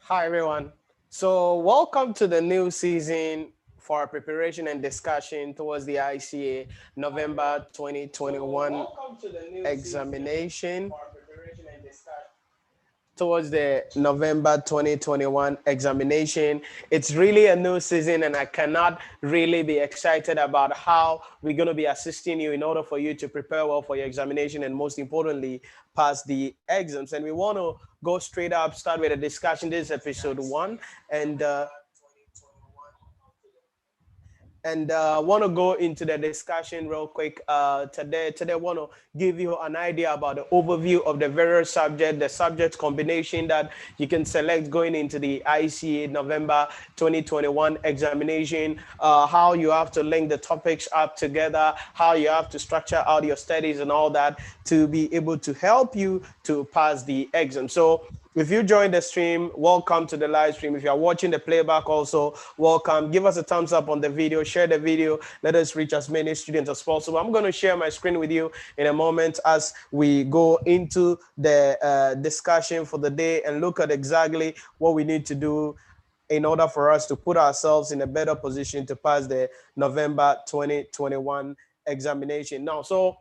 Hi, everyone. So, welcome to the new season for our preparation and discussion towards the ICA November 2021 examination. Towards the November 2021 examination. It's really a new season, and I cannot really be excited about how we're going to be assisting you in order for you to prepare well for your examination and, most importantly, pass the exams. And we want to go straight up, start with a discussion. This is episode one, and want to go into the discussion real quick today want to give you an idea about the overview of the various subject, the subject combination that you can select going into the ICA November 2021 examination, how you have to link the topics up together, how you have to structure out your studies and all that to be able to help you to pass the exam. So if you joined the stream, welcome to the live stream. If you are watching the playback also, welcome. Give us a thumbs up on the video, share the video. Let us reach as many students as possible. I'm going to share my screen with you in a moment as we go into the discussion for the day and look at exactly what we need to do in order for us to put ourselves in a better position to pass the November 2021 examination. Now, so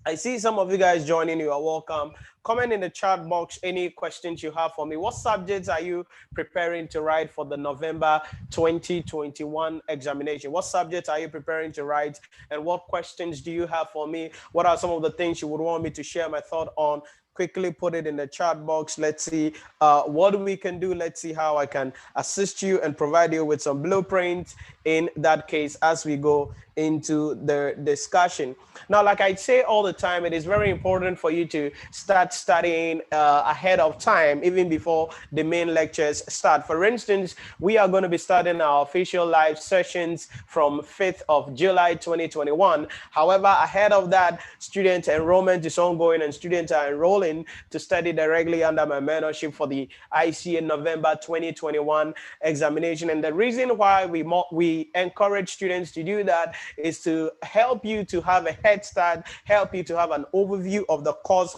I see some of you guys joining. You are welcome. Comment in the chat box any questions you have for me. What subjects are you preparing to write for the November 2021 examination? What subjects are you preparing to write? And what questions do you have for me? What are some of the things you would want me to share my thought on? Quickly put it in the chat box. Let's see what we can do. Let's see how I can assist you and provide you with some blueprints in that case as we go into the discussion. Now, like I say all the time, it is very important for you to start studying ahead of time, even before the main lectures start. For instance, we are going to be starting our official live sessions from 5th of July 2021. However, ahead of that, student enrollment is ongoing and students are enrolling to study directly under my mentorship for the ICA November 2021 examination. And the reason why we encourage students to do that is to help you to have a head start, help you to have an overview of the course,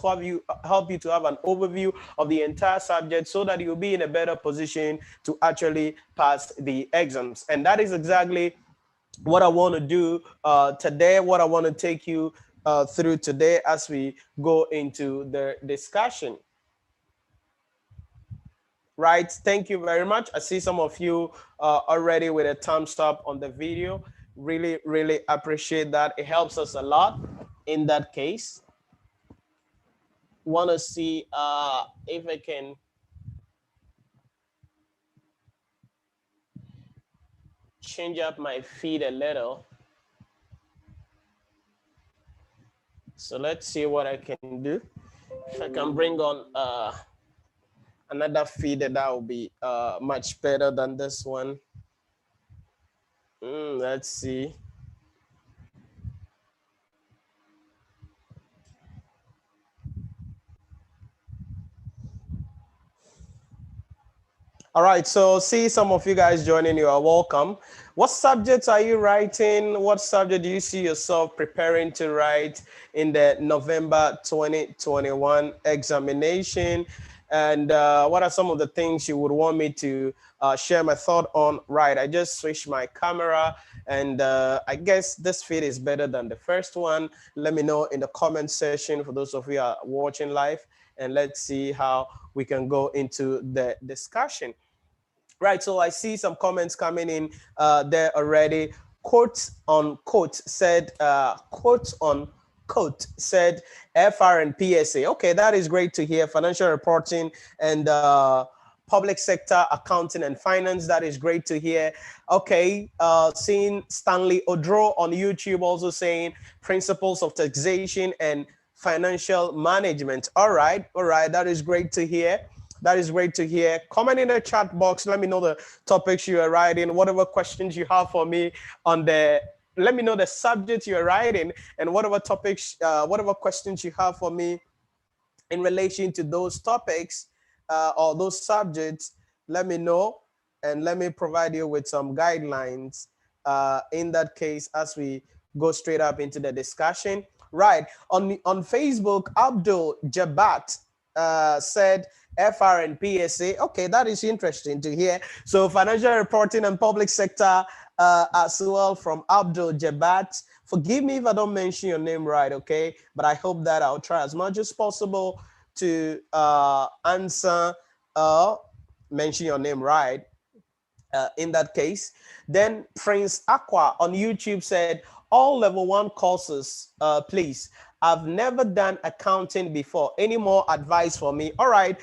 help you to have an overview of the entire subject so that you'll be in a better position to actually pass the exams. And that is exactly what I want to do today, what I want to take you through today as we go into the discussion. Right, thank you very much. I see some of you already with a thumbs up on the video. Really appreciate that. It helps us a lot in that case. Want to see if I can change up my feed a little. So let's see what I can do. If I can bring on another feed, that will be much better than this one. Let's see. All right, so see some of you guys joining. You are welcome. What subjects are you writing? What subject do you see yourself preparing to write in the November 2021 examination? And what are some of the things you would want me to share my thought on? Right, I just switched my camera, and I guess this feed is better than the first one. Let me know in the comment section for those of you who are watching live, and let's see how we can go into the discussion. Right, so I see some comments coming in there already. Quote on quote said, quote on quote said, FR and PSA. Okay, that is great to hear. Financial reporting and public sector accounting and finance. That is great to hear. Okay, seeing Stanley Odro on YouTube also saying principles of taxation and financial management. All right, that is great to hear. That is great to hear. Comment in the chat box. Let me know the topics you are writing, whatever questions you have for me on the, let me know the subject you're writing and whatever topics, whatever questions you have for me in relation to those topics or those subjects. Let me know and let me provide you with some guidelines in that case as we go straight up into the discussion. Right, on Facebook, Abdul Jabat said, FR and PSA. Okay, that is interesting to hear. So financial reporting and public sector as well from Abdul Jabat. Forgive me if I don't mention your name right, okay? But I hope that I'll try as much as possible to answer, mention your name right. In that case. Then Prince Aqua on YouTube said, all level 1 courses, please. I've never done accounting before. Any more advice for me? All right,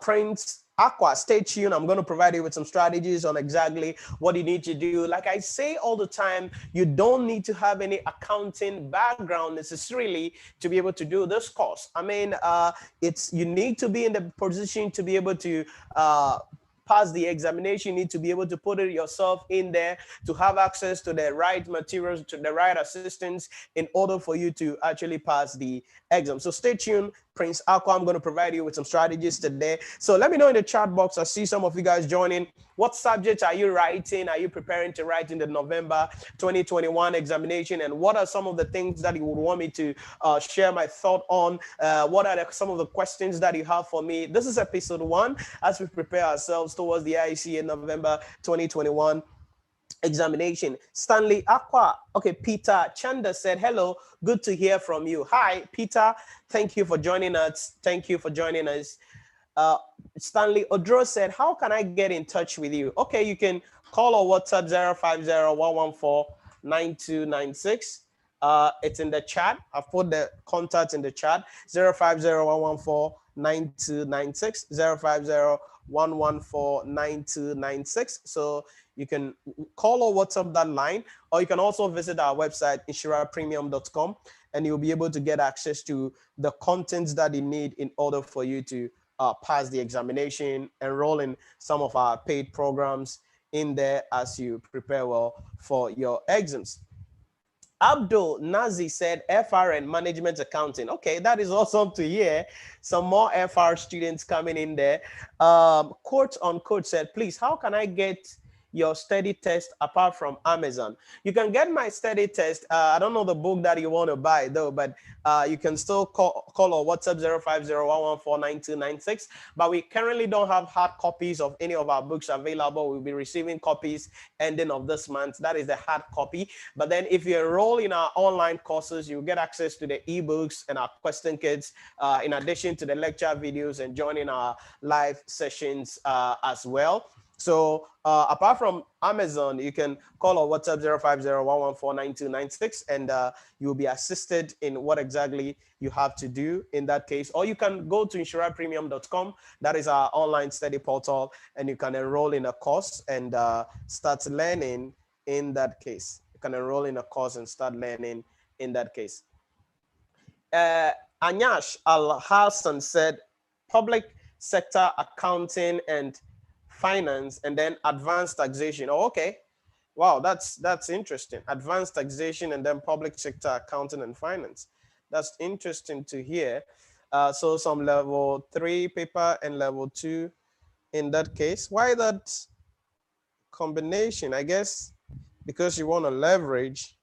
Prince Aqua, stay tuned. I'm going to provide you with some strategies on exactly what you need to do. Like I say all the time, you don't need to have any accounting background necessarily to be able to do this course. I mean, you need to be in the position to be able to pass the examination. You need to be able to put it yourself in there to have access to the right materials, to the right assistance in order for you to actually pass the exam. So stay tuned, Prince Aqua. I'm going to provide you with some strategies today. So let me know in the chat box. I see some of you guys joining. What subjects are you writing? Are you preparing to write in the November 2021 examination? And what are some of the things that you would want me to share my thought on? What are some of the questions that you have for me? This is episode 1 as we prepare ourselves towards the ICAG November 2021 examination. Stanley Aqua. Okay, Peter Chanda said, hello, good to hear from you. Hi, Peter. Thank you for joining us. Thank you for joining us. Stanley Odro said, how can I get in touch with you? Okay, you can call or WhatsApp 050-114-9296. It's in the chat. I've put the contact in the chat, 050-114-9296, 050-114-9296. So you can call or WhatsApp that line, or you can also visit our website, NhyiraPremium.com, and you'll be able to get access to the contents that you need in order for you to pass the examination, enroll in some of our paid programs in there as you prepare well for your exams. Abdul Nazi said FR and management accounting. Okay, that is awesome to hear. Some more FR students coming in there. Quote unquote said, please, how can I get your study test apart from Amazon? You can get my study test. I don't know the book that you want to buy though, but you can still call or WhatsApp 050-114-9296. But we currently don't have hard copies of any of our books available. We'll be receiving copies ending of this month. That is the hard copy. But then if you enroll in our online courses, you get access to the ebooks and our question kits, in addition to the lecture videos and joining our live sessions as well. So apart from Amazon, you can call or WhatsApp 050-114-9296, and you will be assisted in what exactly you have to do in that case. Or you can go to NhyiraPremium.com. That is our online study portal, and you can enroll in a course and start learning in that case. You can enroll in a course and start learning in that case. Anyash Al-Hassan said, public sector accounting and finance, and then advanced taxation. Oh, okay. Wow, that's interesting. Advanced taxation and then public sector accounting and finance. That's interesting to hear. So some level 3 paper and level 2 in that case. Why that combination? I guess because you want to leverage.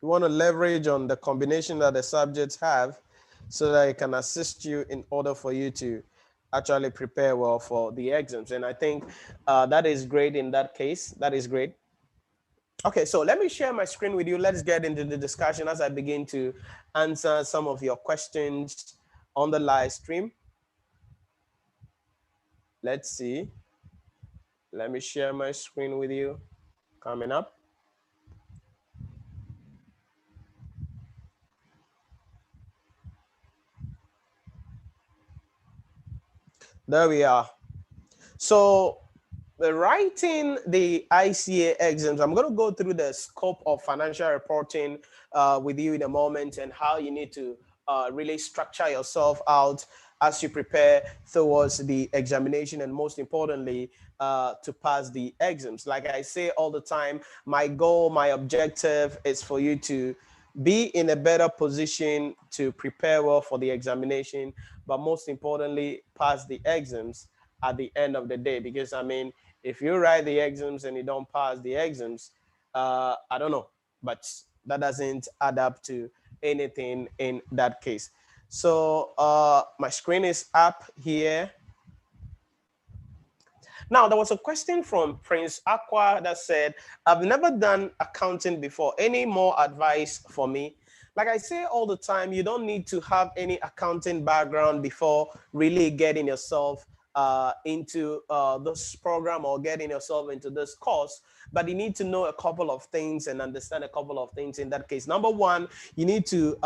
You want to leverage on the combination that the subjects have so that it can assist you in order for you to actually prepare well for the exams. And I think that is great in that case. That is great. Okay, so let me share my screen with you. Let's get into the discussion as I begin to answer some of your questions on the live stream. Let's see. Let me share my screen with you. Coming up. There we are. So writing the ICA exams, I'm going to go through the scope of financial reporting with you in a moment, and how you need to really structure yourself out as you prepare towards the examination, and most importantly, to pass the exams. Like I say all the time, my goal, my objective is for you to be in a better position to prepare well for the examination, but most importantly, pass the exams at the end of the day. Because I mean, if you write the exams and you don't pass the exams, I don't know, but that doesn't add up to anything in that case. So my screen is up here. Now, there was a question from Prince Aqua that said, I've never done accounting before. Any more advice for me? Like I say all the time, you don't need to have any accounting background before really getting yourself into this program or getting yourself into this course. But you need to know a couple of things and understand a couple of things in that case. Number one, you need to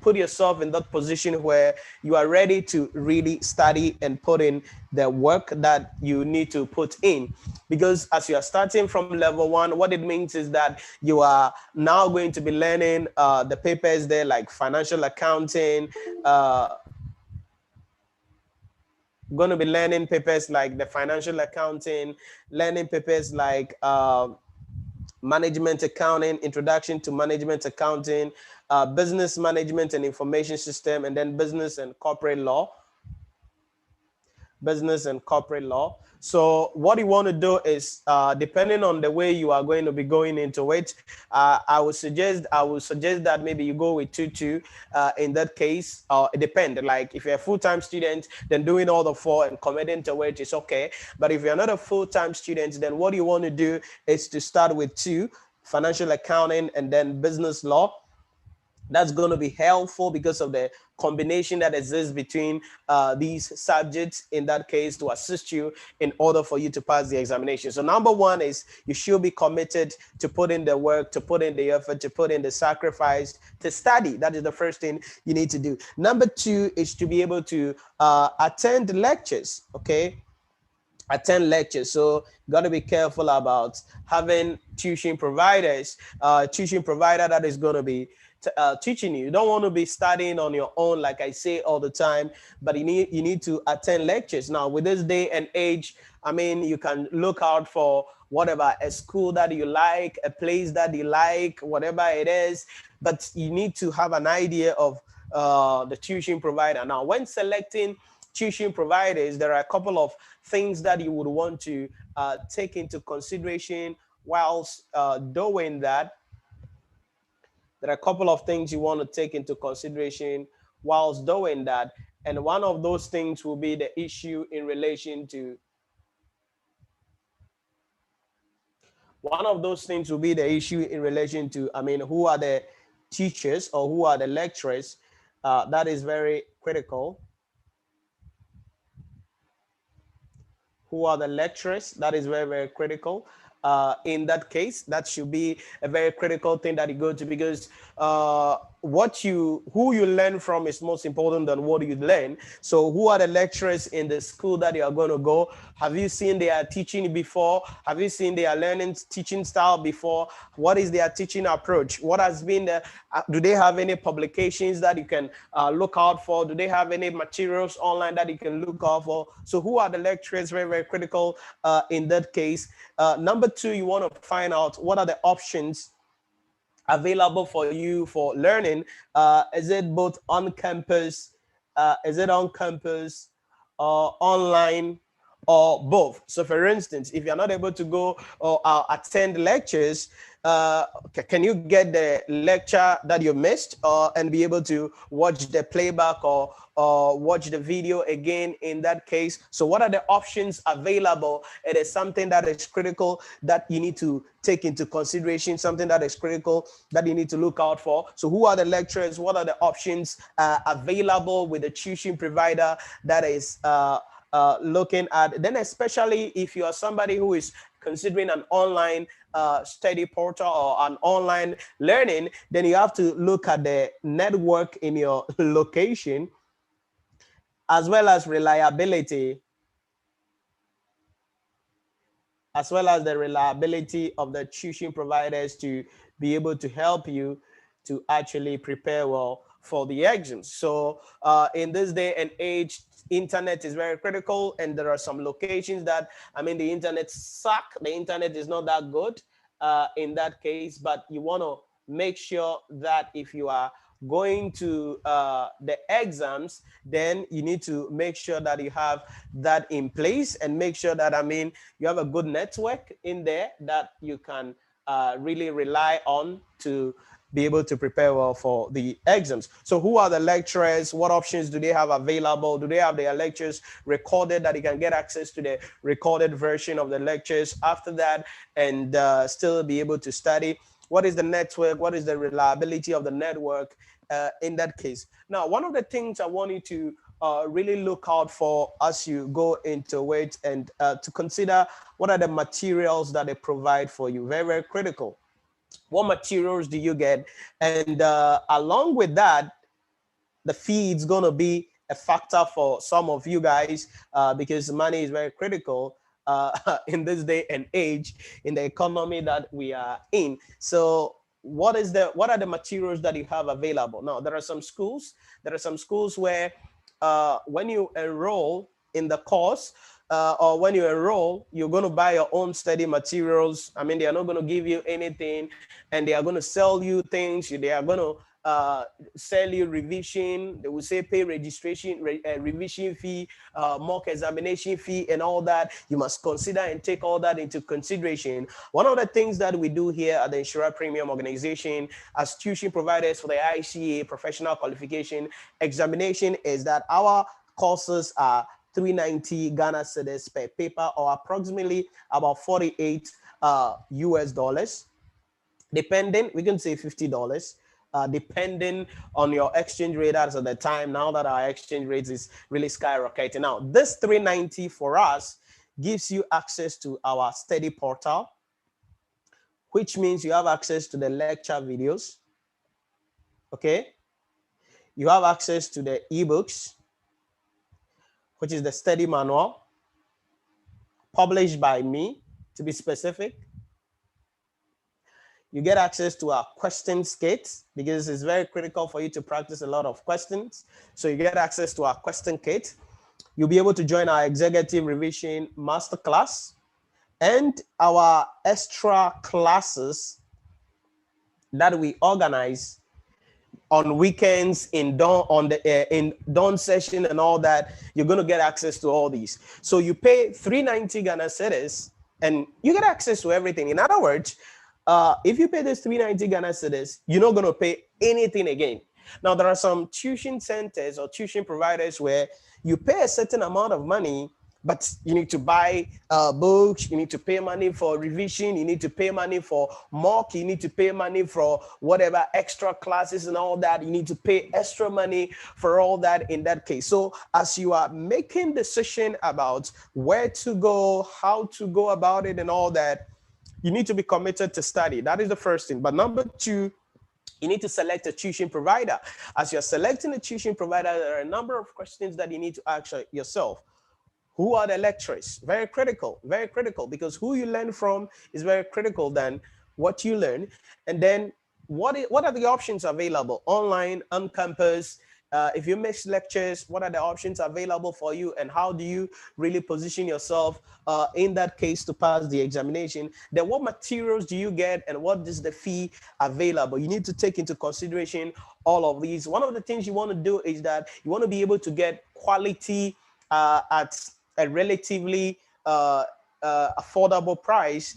put yourself in that position where you are ready to really study and put in the work that you need to put in. Because as you are starting from level one, what it means is that you are now going to be learning the papers there, like financial accounting, going to be learning papers like the financial accounting, learning papers like management accounting, introduction to management accounting, business management and information system, and then business and corporate law. Business and corporate law. So what you want to do is, depending on the way you are going to be going into it, I would suggest that maybe you go with 2-2 in that case. It depends. Like if you're a full-time student, then doing all the four and committing to it is okay. But if you're not a full-time student, then what you want to do is to start with 2, financial accounting and then business law. That's going to be helpful because of the combination that exists between these subjects in that case to assist you in order for you to pass the examination. So number one is you should be committed to put in the work, to put in the effort, to put in the sacrifice, to study. That is the first thing you need to do. Number two is to be able to attend lectures, okay? Attend lectures. So you got to be careful about having tuition providers, tuition provider that is going to be teaching you. You don't want to be studying on your own, like I say all the time, but you need to attend lectures. Now, with this day and age, I mean, you can look out for whatever, a school that you like, a place that you like, whatever it is, but you need to have an idea of the tuition provider. Now, when selecting tuition providers, there are a couple of things that you would want to take into consideration whilst doing that. There are a couple of things you want to take into consideration whilst doing that. And one of those things will be the issue in relation to, I mean, who are the teachers or who are the lecturers? That is very critical. Who are the lecturers? That is very, very critical. In that case, that should be a very critical thing that you go to, because who you learn from is most important than what you learn. So who are the lecturers in the school that you are going to go? Have you seen their teaching before? Have you seen their teaching style before? What is their teaching approach? What has been the, do they have any publications that you can look out for? Do they have any materials online that you can look out for? So who are the lecturers? Very, very critical in that case. Number two, you want to find out what are the options available for you for learning. Is it both on campus? Is it on campus or online or both? So for instance, if you're not able to go or attend lectures, can you get the lecture that you missed and be able to watch the playback or watch the video again in that case? So what are the options available? It is something that is critical that you need to take into consideration, something that is critical that you need to look out for. So who are the lecturers? What are the options available with the tuition provider that is looking at? Then especially if you are somebody who is considering an online study portal or an online learning, then you have to look at the network in your location, as well as reliability, as well as the reliability of the tuition providers to be able to help you to actually prepare well for the exams. So in this day and age, internet is very critical, and there are some locations that, I mean, the internet suck. The internet is not that good in that case, but you want to make sure that if you are going to the exams, then you need to make sure that you have that in place and make sure that, I mean, you have a good network in there that you can really rely on to be able to prepare well for the exams. So who are the lecturers? What options do they have available? Do they have their lectures recorded that you can get access to the recorded version of the lectures after that and still be able to study? What is the network? What is the reliability of the network in that case? Now, one of the things I want you to really look out for as you go into it and to consider what are the materials that they provide for you. Very, very critical. What materials do you get? And along with that, the fee is going to be a factor for some of you guys because money is very critical in this day and age in the economy that we are in. So what are the materials that you have available? Now, there are some schools where when you enroll in the course, or when you enroll, you're going to buy your own study materials. I mean, they are not going to give you anything, and they are going to sell you things. They are going to sell you revision. They will say pay registration, revision fee, mock examination fee, and all that. You must consider and take all that into consideration. One of the things that we do here at the Nhyira Premium organization as tuition providers for the ICAG professional qualification examination is that our courses are 390 Ghana cedis per paper, or approximately about 48 US dollars. Depending, we can say $50. Depending on your exchange rate as at the time, now that our exchange rate is really skyrocketing. Now, this 390 for us gives you access to our study portal, which means you have access to the lecture videos. Okay. You have access to the ebooks, which is the study manual, published by me, to be specific. You get access to our questions kit because it's very critical for you to practice a lot of questions. So you get access to our question kit. You'll be able to join our executive revision masterclass and our extra classes that we organize on weekends in dawn session and all that. You're going to get access to all these. So you pay 390 Ghana cedis and you get access to everything. In other words, if you pay this 390 Ghana cedis, you're not going to pay anything again. Now, there are some tuition centers or tuition providers where you pay a certain amount of money, but you need to buy books, you need to pay money for revision, you need to pay money for mock, you need to pay money for whatever extra classes and all that. You need to pay extra money for all that in that case. So as you are making decision about where to go, how to go about it and all that, you need to be committed to study. That is the first thing. But number two, you need to select a tuition provider. As you're selecting a tuition provider, there are a number of questions that you need to ask yourself. Who are the lecturers? Very critical, because who you learn from is very critical than what you learn. And then what are the options available? Online, on campus, if you miss lectures, what are the options available for you, and how do you really position yourself in that case to pass the examination? Then what materials do you get, and what is the fee available? You need to take into consideration all of these. One of the things you want to do is that you want to be able to get quality at a relatively affordable price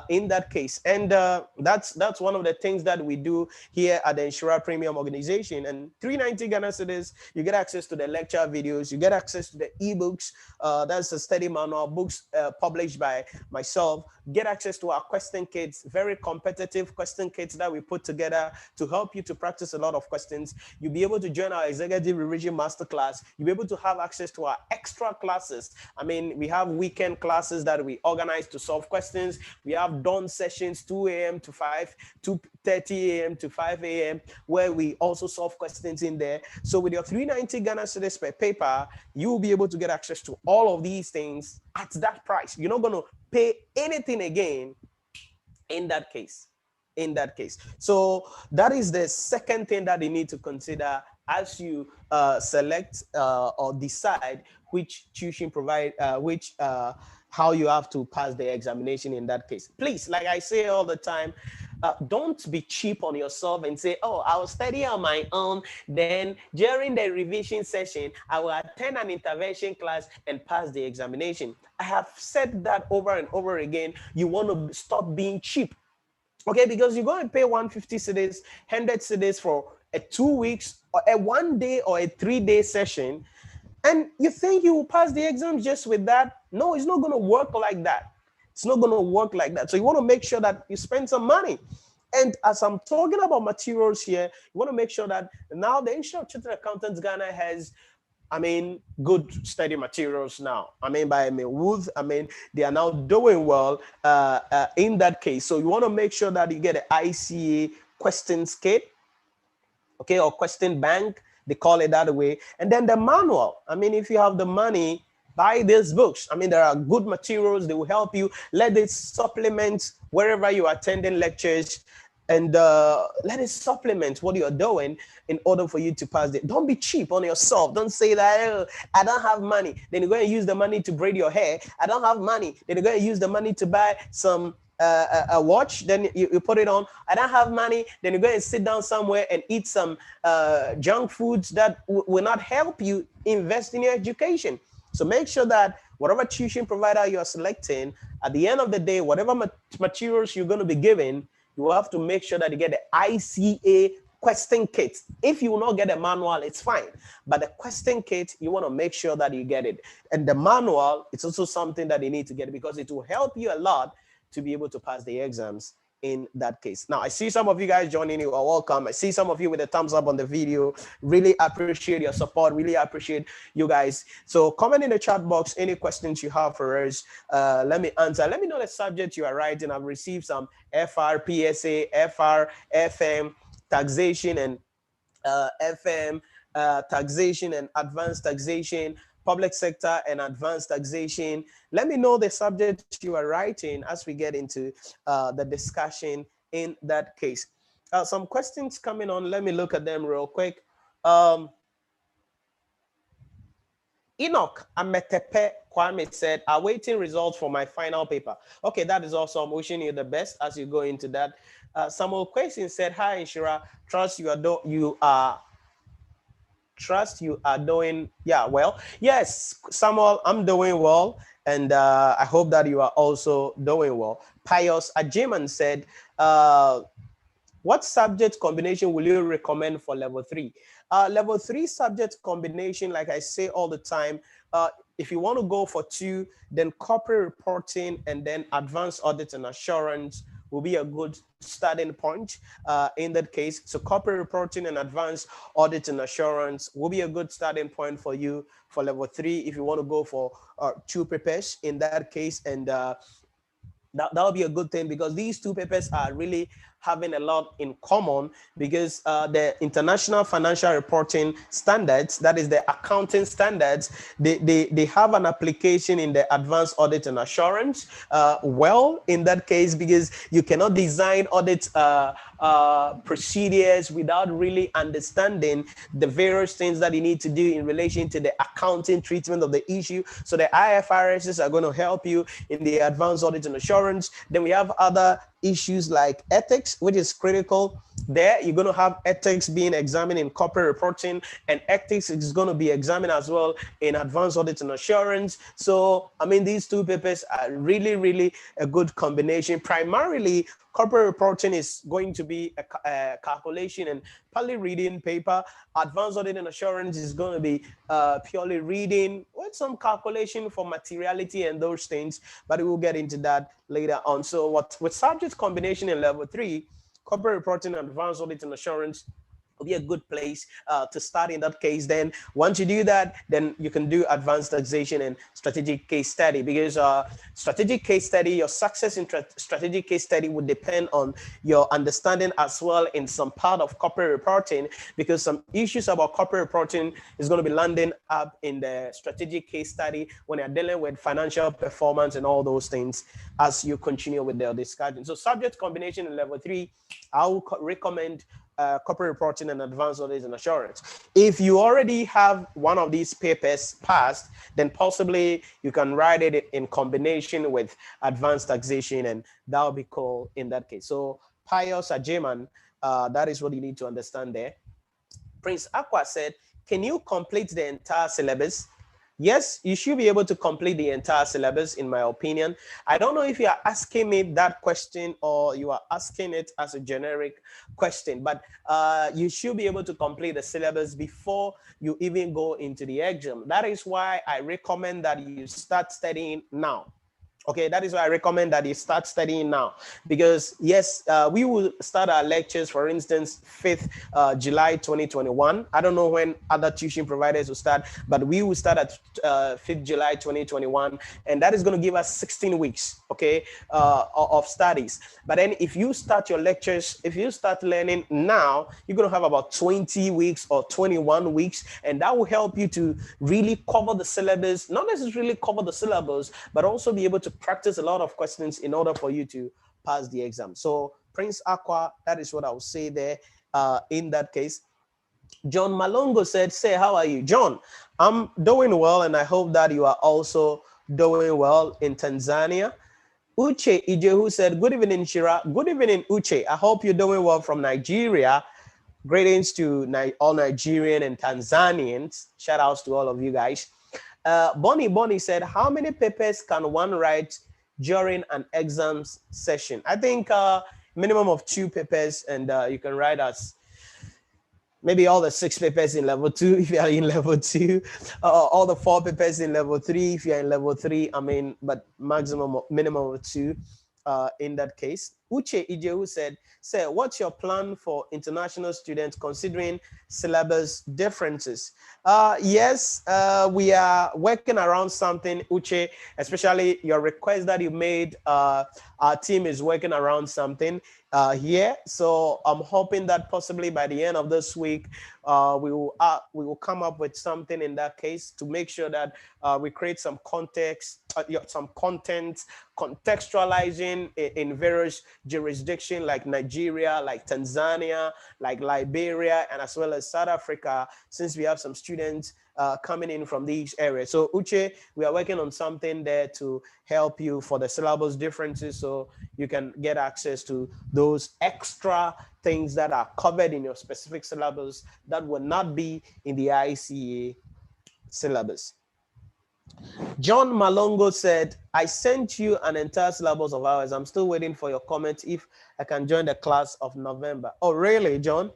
in that case. And that's one of the things that we do here at the Nhyira Premium organization. And 390 Ghana cedis, you get access to the lecture videos, you get access to the ebooks, that's the study manual, books published by myself, get access to our question kits, very competitive question kits that we put together to help you to practice a lot of questions. You'll be able to join our executive revision masterclass. You'll be able to have access to our extra classes. I mean, we have weekend classes that we organize to solve questions. We have dawn sessions, 2 a.m. to 2:30 a.m. to 5 a.m., where we also solve questions in there. So with your 390 Ghana cedis per paper, you will be able to get access to all of these things at that price. You're not going to pay anything again in that case. So that is the second thing that you need to consider as you select or decide which tuition provide, how you have to pass the examination in that case. Please, like I say all the time, don't be cheap on yourself and say, oh, I will study on my own. Then during the revision session, I will attend an intervention class and pass the examination. I have said that over and over again. You want to stop being cheap. Okay, because you're going to pay 150 cedis, 100 cedis for a 2 weeks or a 1 day or a 3 day session, and you think you will pass the exams just with that. No, it's not going to work like that. It's not going to work like that. So you want to make sure that you spend some money. And as I'm talking about materials here, you want to make sure that now the Institute of Chartered Accountants Ghana has, I mean, good study materials now. I mean, by Wood, I mean, they are now doing well in that case. So you want to make sure that you get an ICA questions kit, okay, or question bank, they call it that way. And then the manual. I mean, if you have the money, buy these books. I mean, there are good materials. They will help you. Let it supplement wherever you are attending lectures, and let it supplement what you're doing in order for you to pass it. Don't be cheap on yourself. Don't say that, oh, I don't have money. Then you're going to use the money to braid your hair. I don't have money. Then you're going to use the money to buy some a watch, then you put it on. I don't have money, then you go and sit down somewhere and eat some junk foods that will not help you invest in your education. So make sure that whatever tuition provider you're selecting, at the end of the day, whatever materials you're going to be given, you have to make sure that you get the ICA question kit. If you will not get a manual, it's fine. But the question kit, you want to make sure that you get it. And the manual, it's also something that you need to get because it will help you a lot to be able to pass the exams in that case. Now, I see some of you guys joining. You are welcome. I see some of you with a thumbs up on the video. Really appreciate your support. Really appreciate you guys. So comment in the chat box any questions you have for us. Let me answer. Let me know the subject you are writing. I've received some FR, PSA, FR, FM, taxation, and FM, taxation and advanced taxation, public sector and advanced taxation. Let me know the subject you are writing as we get into the discussion in that case. Some questions coming on. Let me look at them real quick. Enoch Ametepe Kwame said, awaiting results for my final paper. Okay, that is awesome. Wishing you the best as you go into that. Samuel Question said, hi, Nhyira. Trust you are doing, yeah, well. Yes, Samuel, I'm doing well. And I hope that you are also doing well. Pius Ajiman said, what subject combination will you recommend for level 3? Level 3 subject combination, like I say all the time, if you want to go for 2, then corporate reporting and then advanced audit and assurance will be a good starting point in that case. So corporate reporting and advanced audit and assurance will be a good starting point for you for level 3 if you want to go for 2 papers in that case. And that'll be a good thing because these 2 papers are really having a lot in common because the international financial reporting standards, that is the accounting standards, they have an application in the advanced audit and assurance well in that case because you cannot design audit procedures without really understanding the various things that you need to do in relation to the accounting treatment of the issue. So the IFRSs are going to help you in the advanced audit and assurance. Then we have other issues like ethics, which is critical. There, you're going to have ethics being examined in corporate reporting, and ethics is going to be examined as well in advanced audit and assurance. So, I mean, these 2 papers are really, really a good combination. Primarily, corporate reporting is going to be a calculation and partly reading paper. Advanced audit and assurance is going to be purely reading with some calculation for materiality and those things, but we will get into that later on. So with subject combination in level 3, corporate reporting and advanced audit and assurance will be a good place to start in that case. Then once you do that, then you can do advanced taxation and strategic case study because strategic case study, your success in strategic case study would depend on your understanding as well in some part of corporate reporting because some issues about corporate reporting is going to be landing up in the strategic case study when you're dealing with financial performance and all those things as you continue with the discussion. So subject combination in level 3, I will recommend corporate reporting and advanced audit and assurance. If you already have one of these papers passed, then possibly you can write it in combination with advanced taxation, and that will be cool in that case. So Pius Ajeman, that is what you need to understand there. Prince Aqua said, can you complete the entire syllabus? Yes, you should be able to complete the entire syllabus, in my opinion. I don't know if you are asking me that question or you are asking it as a generic question, but you should be able to complete the syllabus before you even go into the exam. That is why I recommend that you start studying now. Okay, that is why I recommend that you start studying now, because yes, we will start our lectures, for instance, 5th July 2021. I don't know when other tuition providers will start, but we will start at 5th July 2021, and that is going to give us 16 weeks, okay, of studies. But then if you start your lectures, if you start learning now, you're going to have about 20 weeks or 21 weeks, and that will help you to really cover the syllabus, not necessarily cover the syllabus, but also be able to practice a lot of questions in order for you to pass the exam. So Prince Aqua, that is what I would say there in that case. John Malongo said, say, how are you? John, I'm doing well, and I hope that you are also doing well in Tanzania. Uche Ijehu said, good evening, Nhyira. Good evening, Uche. I hope you're doing well from Nigeria. Greetings to all Nigerian and Tanzanians. Shout outs to all of you guys. Bonnie said, how many papers can one write during an exams session? I think minimum of 2 papers, and you can write as maybe all the 6 papers in level 2 if you are in level 2, all the 4 papers in level 3 if you're in level 3. I mean, but minimum of 2 in that case. Uche Ijehu said, sir, what's your plan for international students considering syllabus differences? Yes, we are working around something, Uche, especially your request that you made. Our team is working around something here. So I'm hoping that possibly by the end of this week, we will come up with something in that case to make sure that we create some context, some content, contextualizing in various jurisdictions like Nigeria, like Tanzania, like Liberia, and as well as South Africa, since we have some students coming in from these areas. So Uche, we are working on something there to help you for the syllabus differences, so you can get access to those extra things that are covered in your specific syllabus that will not be in the ICAG syllabus. John Malongo said, I sent you an entire syllabus of ours. I'm still waiting for your comment if I can join the class of November. Oh, really, John?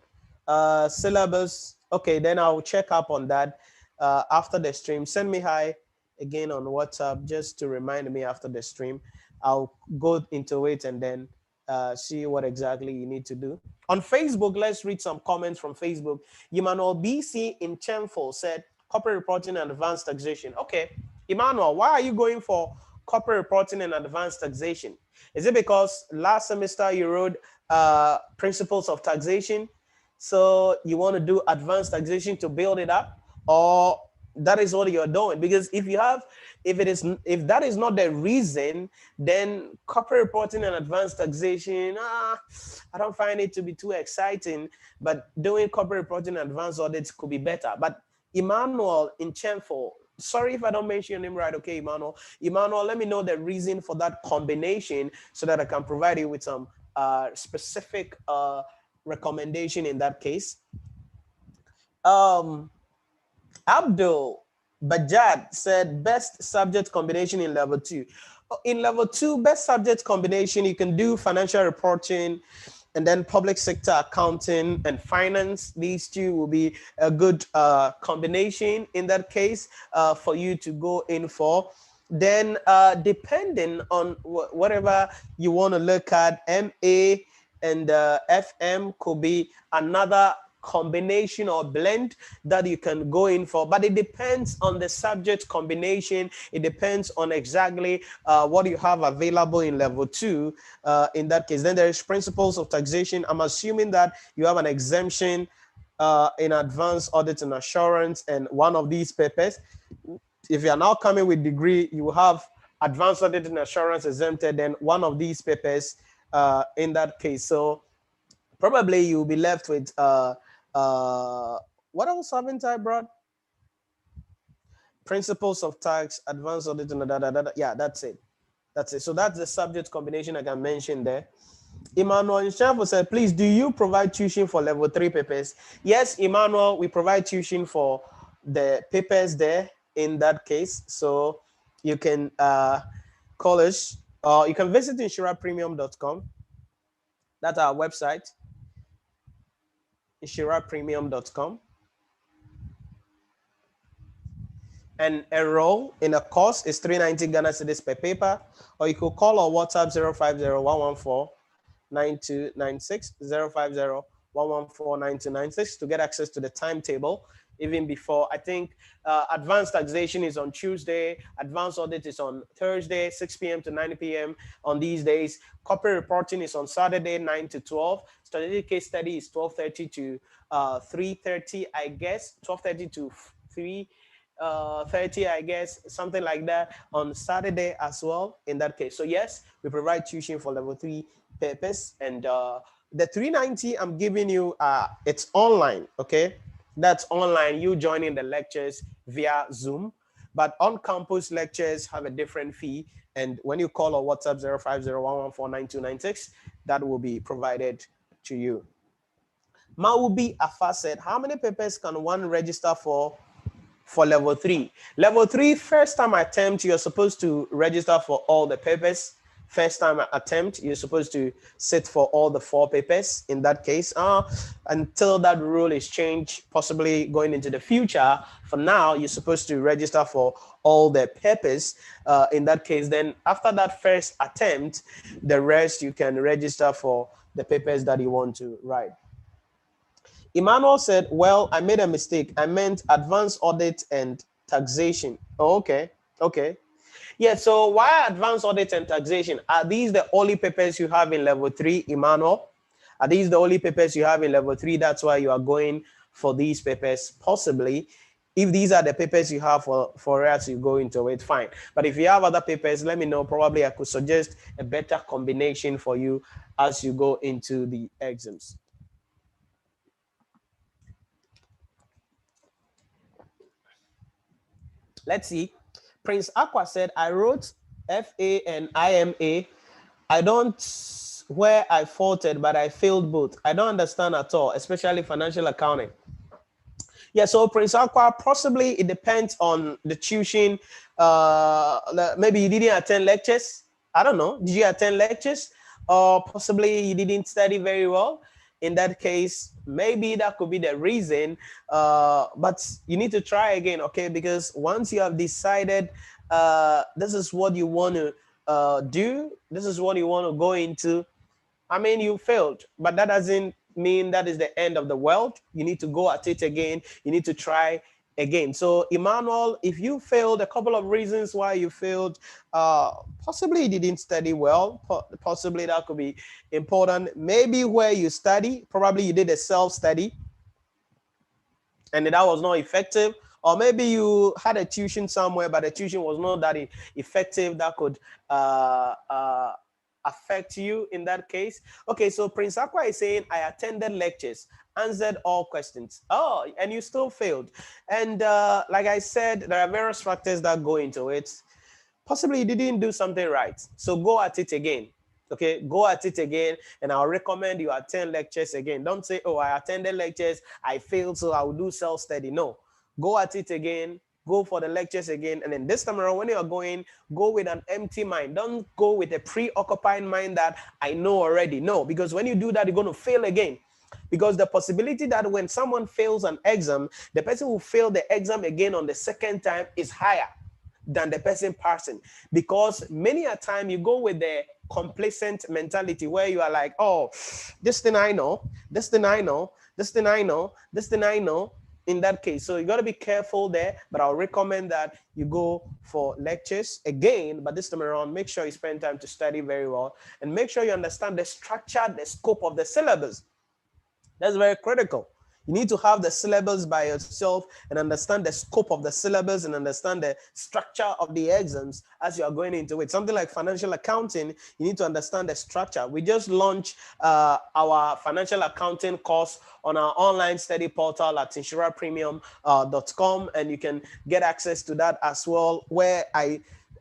Syllabus. Okay, then I'll check up on that after the stream. Send me hi again on WhatsApp just to remind me after the stream. I'll go into it and then see what exactly you need to do. On Facebook, let's read some comments from Facebook. Emmanuel BC in Chenful said, corporate reporting and advanced taxation. Okay, Emmanuel, why are you going for corporate reporting and advanced taxation? Is it because last semester you wrote principles of taxation, so you want to do advanced taxation to build it up, or that is what you're doing? Because if that is not the reason, then corporate reporting and advanced taxation, I don't find it to be too exciting. But doing corporate reporting and advanced audits could be better. But Emmanuel in Chenfo, sorry if I don't mention your name right. Okay, Emmanuel. Emmanuel, let me know the reason for that combination so that I can provide you with some specific recommendation in that case. Abdul Bajad said best subject combination in level 2. In level 2, best subject combination, you can do financial reporting and then public sector accounting and finance. These 2 will be a good combination in that case for you to go in for. Then depending on whatever you want to look at, MA and FM could be another combination or blend that you can go in for, but it depends on the subject combination. It depends on exactly what you have available in level 2 in that case. Then there is principles of taxation. I'm assuming that you have an exemption in advanced audit and assurance and one of these papers. If you are now coming with degree, you will have advanced audit and assurance exempted, then one of these papers in that case. So probably you'll be left with what else haven't I brought? Principles of tax, advanced audit, and yeah, that's it. That's it. So that's the subject combination I can mention there. Emmanuel Nshamfo said, please, do you provide tuition for level 3 papers? Yes, Emmanuel, we provide tuition for the papers there. in that case. So you can call us, or you can visit nhyirapremium.com. That's our website, nhyirapremium.com, and enroll in a course is 390 Ghana cedis per paper, or you could call or WhatsApp 050-114-9296, 050-114-9296 to get access to the timetable. Even before, I think advanced taxation is on Tuesday, advanced audit is on Thursday, 6 p.m. to 9 p.m. on these days. Corporate reporting is on Saturday, 9 to 12. Strategic case study is 12:30 to 3:30, I guess, 12:30 to 3:30, I guess, something like that on Saturday as well in that case. So yes, we provide tuition for level 3 papers, and the 390 I'm giving you, it's online, okay? That's online, you joining the lectures via Zoom, but on-campus lectures have a different fee, and when you call or WhatsApp 050-114-9296, that will be provided to you. Maubi Afa said, how many papers can one register for level 3? Level 3, first time attempt, you're supposed to register for all the papers. First time attempt, you're supposed to sit for all the 4 papers in that case, until that rule is changed, possibly going into the future. For now, you're supposed to register for all the papers in that case. Then after that first attempt, the rest you can register for the papers that you want to write. Emmanuel said, well, I made a mistake. I meant advanced audit and taxation. Oh, okay. Okay. Yeah, so why advanced audit and taxation? Are these the only papers you have in level 3, Emmanuel? Are these the only papers you have in level 3? That's why you are going for these papers, possibly. If these are the papers you have for us, you go into it, fine. But if you have other papers, let me know. Probably I could suggest a better combination for you as you go into the exams. Let's see. Prince Aqua said, I wrote FA and IMA. I don't where I faulted, but I failed both. I don't understand at all, especially financial accounting. Yeah, so Prince Aqua, possibly it depends on the tuition. Maybe you didn't attend lectures. I don't know. Did you attend lectures? Or possibly you didn't study very well. In that case, maybe that could be the reason. But you need to try again, okay? Because once you have decided this is what you want to do, this is what you want to go into, I mean, you failed, but that doesn't mean that is the end of the world. You need to go at it again. You need to try again. So, Emmanuel, if you failed, a couple of reasons why you failed, possibly you didn't study well. Possibly that could be important. Maybe where you study, probably you did a self-study and that was not effective. Or maybe you had a tuition somewhere, but the tuition was not that effective. That could affect you in that case. Okay, so Prince Aqua is saying, I attended lectures, answered all questions. Oh, and you still failed. And like I said, there are various factors that go into it. Possibly you didn't do something right. So go at it again. Okay, go at it again, and I'll recommend you attend lectures again. Don't say, oh, I attended lectures, I failed, so I will do self-study. No, go at it again, go for the lectures again, and then this time around, when you're going, go with an empty mind. Don't go with a preoccupied mind that I know already. No, because when you do that, you're going to fail again. Because the possibility that when someone fails an exam, the person who failed the exam again on the second time is higher than the person passing. Because many a time you go with the complacent mentality where you are like, oh, this thing I know, this thing I know, this thing I know, this thing I know. In that case, so you got to be careful there, but I'll recommend that you go for lectures again, but this time around, make sure you spend time to study very well and make sure you understand the structure, the scope of the syllabus. That's very critical. You need to have the syllabus by yourself and understand the scope of the syllabus and understand the structure of the exams as you are going into it. Something like financial accounting, you need to understand the structure. We just launched our financial accounting course on our online study portal at nhyirapremium.com, and you can get access to that as well, where I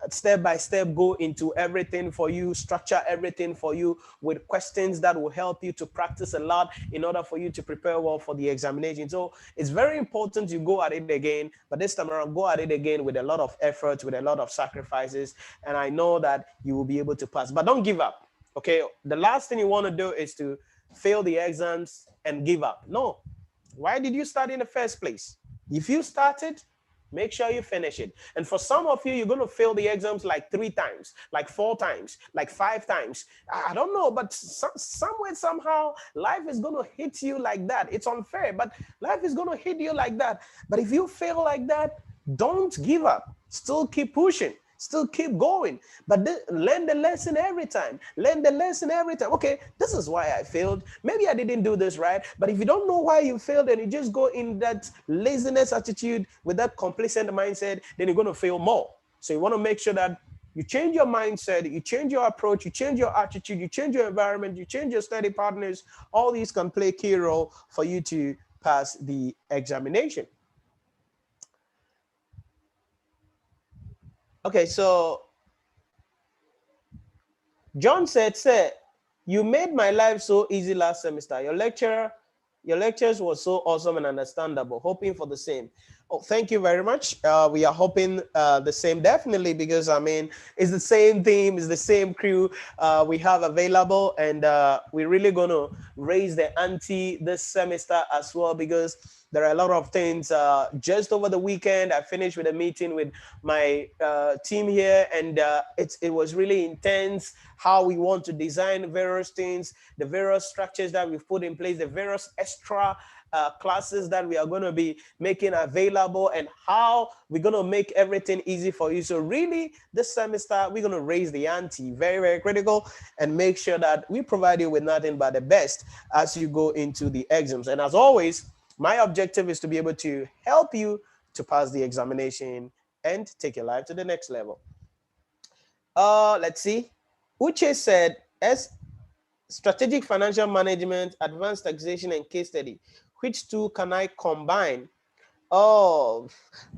step by step go into everything for you, structure everything for you with questions that will help you to practice a lot in order for you to prepare well for the examination. So it's very important you go at it again, but this time around, go at it again with a lot of effort, with a lot of sacrifices, and I know that you will be able to pass. But don't give up, okay? The last thing you want to do is to fail the exams and give up. No. Why did you start in the first place? If you started, make sure you finish it. And for some of you, you're going to fail the exams like 3 times, like 4 times, like 5 times. I don't know, but somewhere, somehow, life is going to hit you like that. It's unfair, but life is going to hit you like that. But if you fail like that, don't give up. Still keep pushing. Still keep going, but learn the lesson every time. Learn the lesson every time. Okay, this is why I failed. Maybe I didn't do this right, but if you don't know why you failed and you just go in that laziness attitude with that complacent mindset, then you're going to fail more. So you want to make sure that you change your mindset, you change your approach, you change your attitude, you change your environment, you change your study partners. All these can play a key role for you to pass the examination. Okay, so John said, "Sir, you made my life so easy last semester. Your lectures were so awesome and understandable. Hoping for the same." Oh, thank you very much. We are hoping the same, definitely, because I mean, it's the same team, it's the same crew we have available, and we're really gonna raise the ante this semester as well, because there are a lot of things. Just over the weekend, I finished with a meeting with my team here, and it was really intense how we want to design various things, the various structures that we've put in place, the various extra classes that we are going to be making available, and how we're going to make everything easy for you. So really, this semester, we're going to raise the ante, very, very critical, and make sure that we provide you with nothing but the best as you go into the exams. And as always, my objective is to be able to help you to pass the examination and take your life to the next level. Let's see. Uche said, strategic financial management, advanced taxation, and case study. Which two can I combine? Oh,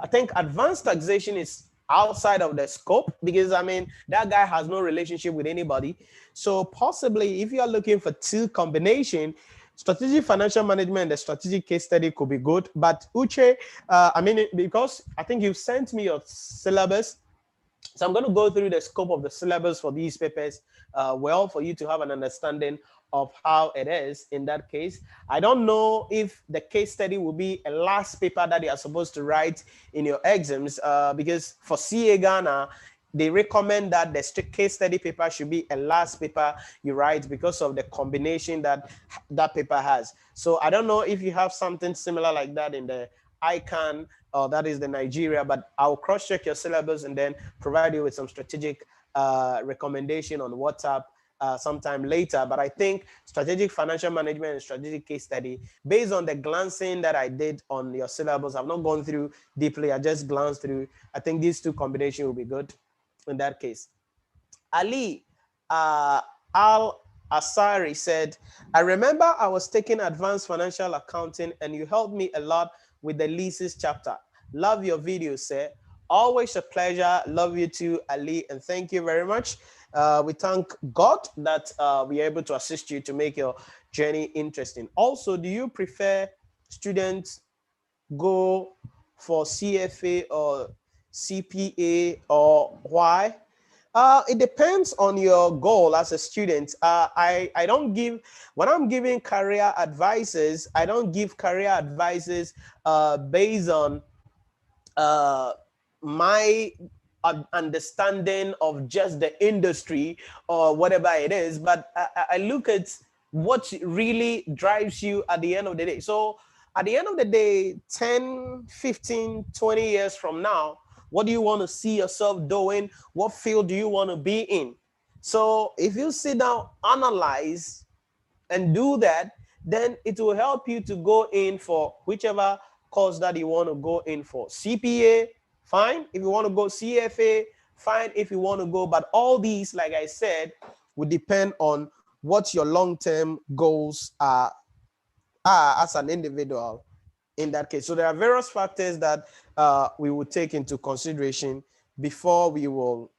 I think advanced taxation is outside of the scope, because I mean, that guy has no relationship with anybody. So possibly if you are looking for two combination, strategic financial management and the strategic case study could be good. But Uche, I mean, because I think you've sent me your syllabus, so I'm going to go through the scope of the syllabus for these papers well, for you to have an understanding of how it is in that case. I don't know if the case study will be a last paper that you are supposed to write in your exams, because for CA Ghana, they recommend that the case study paper should be a last paper you write because of the combination that that paper has. So I don't know if you have something similar like that in the ICAN, or that is the Nigeria, but I'll cross-check your syllabus and then provide you with some strategic recommendation on WhatsApp sometime later. But I think strategic financial management and strategic case study, based on the glancing that I did on your syllabus, I've not gone through deeply, I just glanced through. I think these two combinations will be good in that case. Ali Al-Asari said, I remember I was taking advanced financial accounting and you helped me a lot with the leases chapter. Love your videos, sir. Always a pleasure. Love you too, Ali, and thank you very much. We thank God that we are able to assist you to make your journey interesting. Also, do you prefer students go for CFA or CPA, or why? It depends on your goal as a student. I don't give, when I'm giving career advices, I don't give career advices based on my understanding of just the industry or whatever it is, but I look at what really drives you at the end of the day. So at the end of the day, 10, 15, 20 years from now, what do you want to see yourself doing? What field do you want to be in? So if you sit down, analyze, and do that, then it will help you to go in for whichever course that you want to go in for. CPA, fine. If you want to go CFA, fine. If you want to go, but all these, like I said, would depend on what your long-term goals are as an individual in that case. So there are various factors that we will take into consideration before we will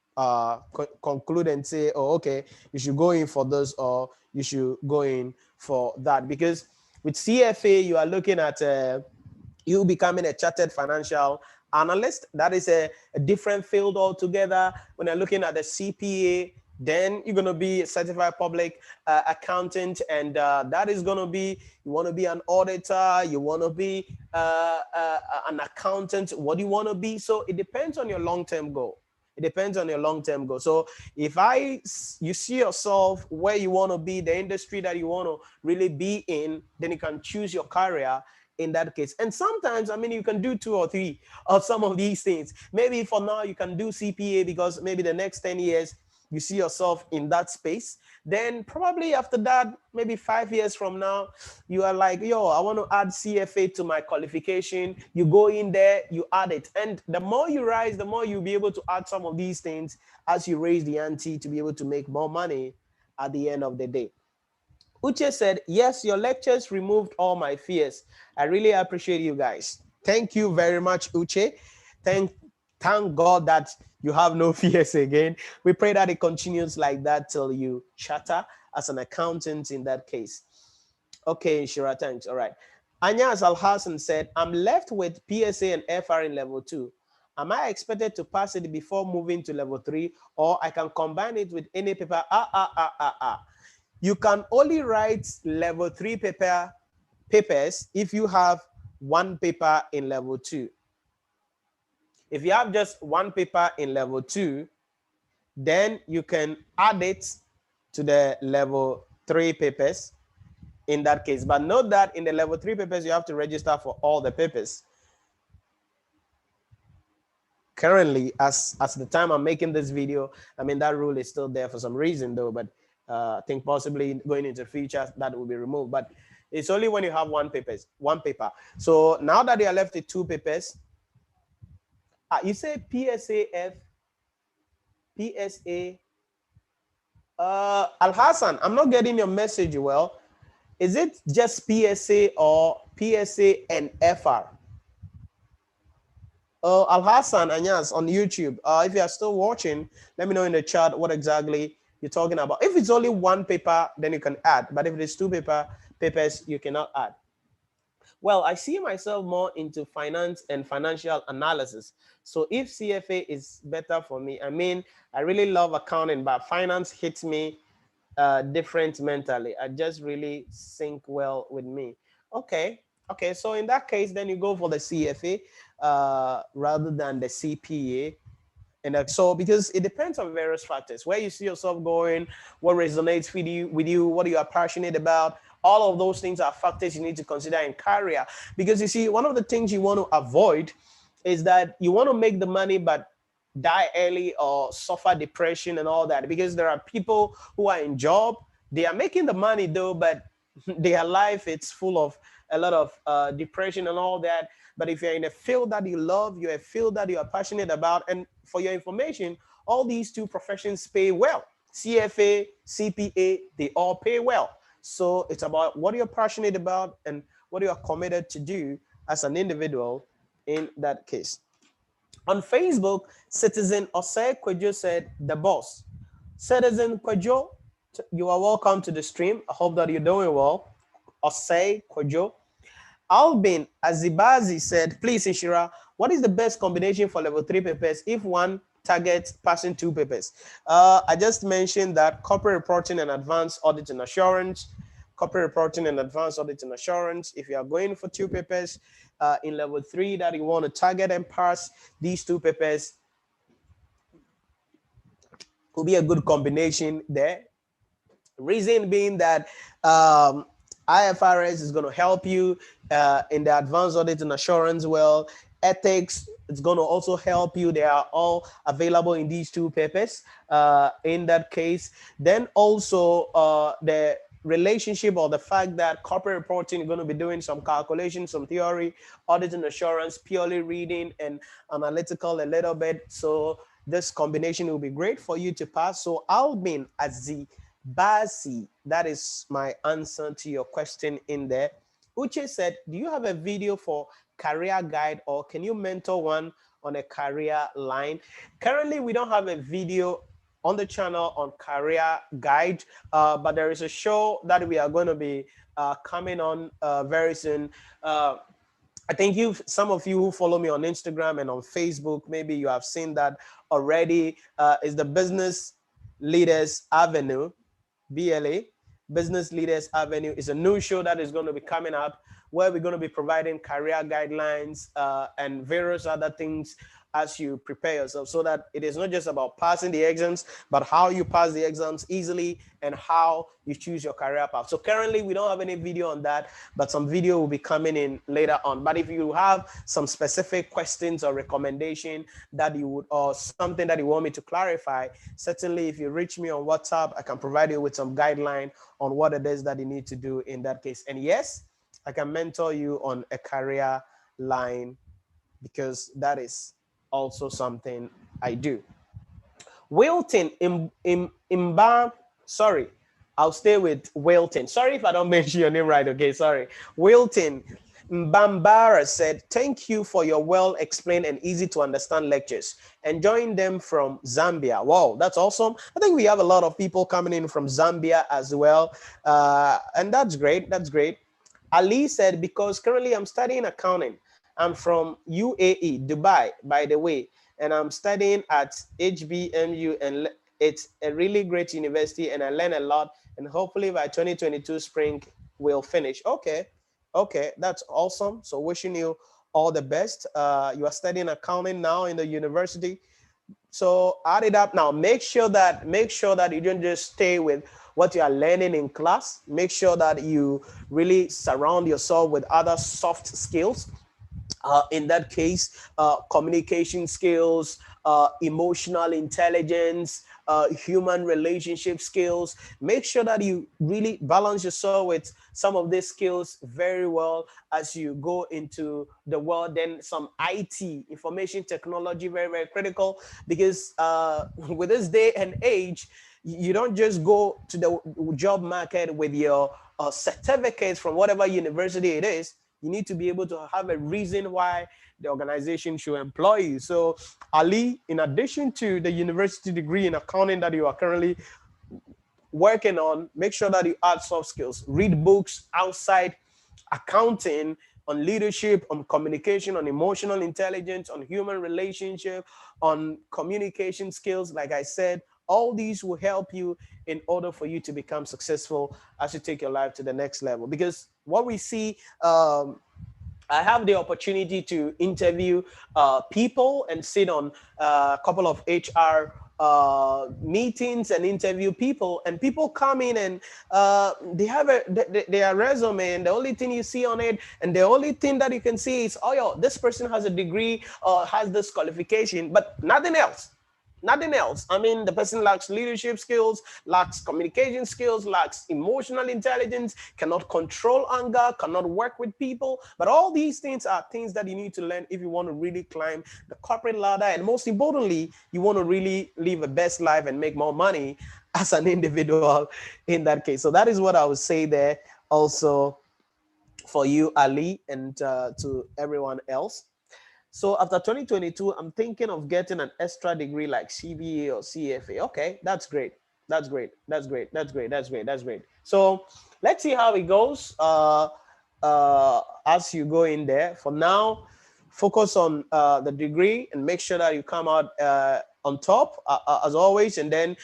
conclude and say, oh, okay, you should go in for this or you should go in for that. Because with CFA, you are looking at you becoming a chartered financial analyst. That is a different field altogether. When you're looking at the CPA, then you're going to be a certified public accountant, and that is going to be, you want to be an auditor, you want to be an accountant, what do you want to be? So it depends on your long-term goal. It depends on your long-term goal. So if you see yourself where you want to be, the industry that you want to really be in, then you can choose your career in that case. And sometimes, I mean, you can do 2 or 3 of some of these things. Maybe for now you can do CPA because maybe the next 10 years you see yourself in that space. Then probably after that, maybe 5 years from now, you are like, yo, I want to add CFA to my qualification. You go in there, you add it. And the more you rise, the more you'll be able to add some of these things as you raise the ante to be able to make more money at the end of the day. Uche said, yes, your lectures removed all my fears. I really appreciate you guys. Thank you very much, Uche. Thank God that you have no fears again. We pray that it continues like that till you charter as an accountant in that case. Okay, Nhyira, thanks. All right. Anyas Al-Hassan said, I'm left with PSA and FR in level 2. Am I expected to pass it before moving to level 3, or I can combine it with any paper? You can only write level 3 papers if you have one paper in level 2. If you have just one paper in level 2, then you can add it to the level 3 papers in that case. But note that in the level 3 papers, you have to register for all the papers. Currently, as the time I'm making this video, I mean, that rule is still there for some reason though, but I think possibly going into the future that will be removed. But it's only when you have one paper. So now that you are left with 2 papers, you say PSAF, PSA. Al Hassan, I'm not getting your message well. Is it just PSA or PSA and FR? Al Hassan Anyas on YouTube. If you are still watching, let me know in the chat what exactly you're talking about. If it's only one paper, then you can add. But if it is 2 papers, you cannot add. Well, I see myself more into finance and financial analysis. So if CFA is better for me, I mean, I really love accounting, but finance hits me different mentally. I just really sync well with me. Okay. So in that case, then you go for the CFA rather than the CPA. And so because it depends on various factors, where you see yourself going, what resonates with you, what you are passionate about. All of those things are factors you need to consider in career. Because you see, one of the things you want to avoid is that you want to make the money but die early or suffer depression and all that. Because there are people who are in job, they are making the money though, but their life, it's full of a lot of depression and all that. But if you're in a field that you love, you're a field that you are passionate about, and for your information, all these 2 professions pay well. CFA, CPA, they all pay well. So it's about what you're passionate about and what you are committed to do as an individual in that case. On Facebook, Citizen Osei Kwejo said, the boss. Citizen Kwejo, you are welcome to the stream. I hope that you're doing well. Osei Kwejo. Albin Azibazi said, please, Nhyira, what is the best combination for level 3 papers if one targets passing 2 papers? I just mentioned that corporate reporting and advanced audit and assurance. Corporate reporting and advanced audit and assurance. If you are going for 2 papers in level 3 that you want to target and pass, these 2 papers will be a good combination there. Reason being that IFRS is going to help you in the advanced audit and assurance. Well, ethics, it's going to also help you. They are all available in these 2 papers in that case. Then also the relationship or the fact that corporate reporting is going to be doing some calculations, some theory, audit and assurance, purely reading and analytical a little bit. So this combination will be great for you to pass. So Albin Azi Basi, that is my answer to your question in there. Uche said, do you have a video for career guide or can you mentor one on a career line. Currently, we don't have a video on the channel on career guide, but there is a show that we are going to be coming on very soon. I think some of you who follow me on Instagram and on Facebook, maybe you have seen that already. Is the Business Leaders Avenue, BLA. Business Leaders Avenue is a new show that is going to be coming up, where we're going to be providing career guidelines and various other things as you prepare yourself, so that it is not just about passing the exams, but how you pass the exams easily and how you choose your career path. So currently we don't have any video on that, but some video will be coming in later on. But if you have some specific questions or recommendation that you would, or something that you want me to clarify, certainly if you reach me on WhatsApp, I can provide you with some guideline on what it is that you need to do in that case. And yes, I can mentor you on a career line, because that is also something I do. Wilton Imba, sorry, I'll stay with Wilton. Sorry if I don't mention your name right. Okay, sorry. Wilton Mbambara said, thank you for your well explained and easy to understand lectures. Enjoying them from Zambia. Wow, that's awesome. I think we have a lot of people coming in from Zambia as well. And that's great. That's great. Ali said, because currently I'm studying accounting. I'm from UAE, Dubai, by the way, and I'm studying at HBMU, and it's a really great university, and I learn a lot, and hopefully by 2022 spring we'll finish. Okay, that's awesome. So wishing you all the best. You are studying accounting now in the university, so add it up now. Make sure that you don't just stay with what you are learning in class. Make sure that you really surround yourself with other soft skills. In that case, communication skills, emotional intelligence, human relationship skills. Make sure that you really balance yourself with some of these skills very well as you go into the world. Then some IT, information technology, very, very critical, because with this day and age, you don't just go to the job market with your certificates from whatever university it is. You need to be able to have a reason why the organization should employ you. So Ali, in addition to the university degree in accounting that you are currently working on, make sure that you add soft skills. Read books outside accounting on leadership, on communication, on emotional intelligence, on human relationship, on communication skills. Like I said, all these will help you in order for you to become successful as you take your life to the next level. Because what we see, I have the opportunity to interview people and sit on a couple of HR meetings and interview people, and people come in and they have their resume, and the only thing you see on it, and the only thing that you can see is, oh, yo, this person has a degree or has this qualification, but nothing else. Nothing else. I mean, the person lacks leadership skills, lacks communication skills, lacks emotional intelligence, cannot control anger, cannot work with people. But all these things are things that you need to learn if you want to really climb the corporate ladder. And most importantly, you want to really live a best life and make more money as an individual in that case. So that is what I would say there also for you, Ali, and to everyone else. So after 2022, I'm thinking of getting an extra degree like CPA or CFA. Okay, that's great. That's great. That's great. That's great. That's great. That's great. So let's see how it goes as you go in there. For now, focus on the degree and make sure that you come out on top as always. And then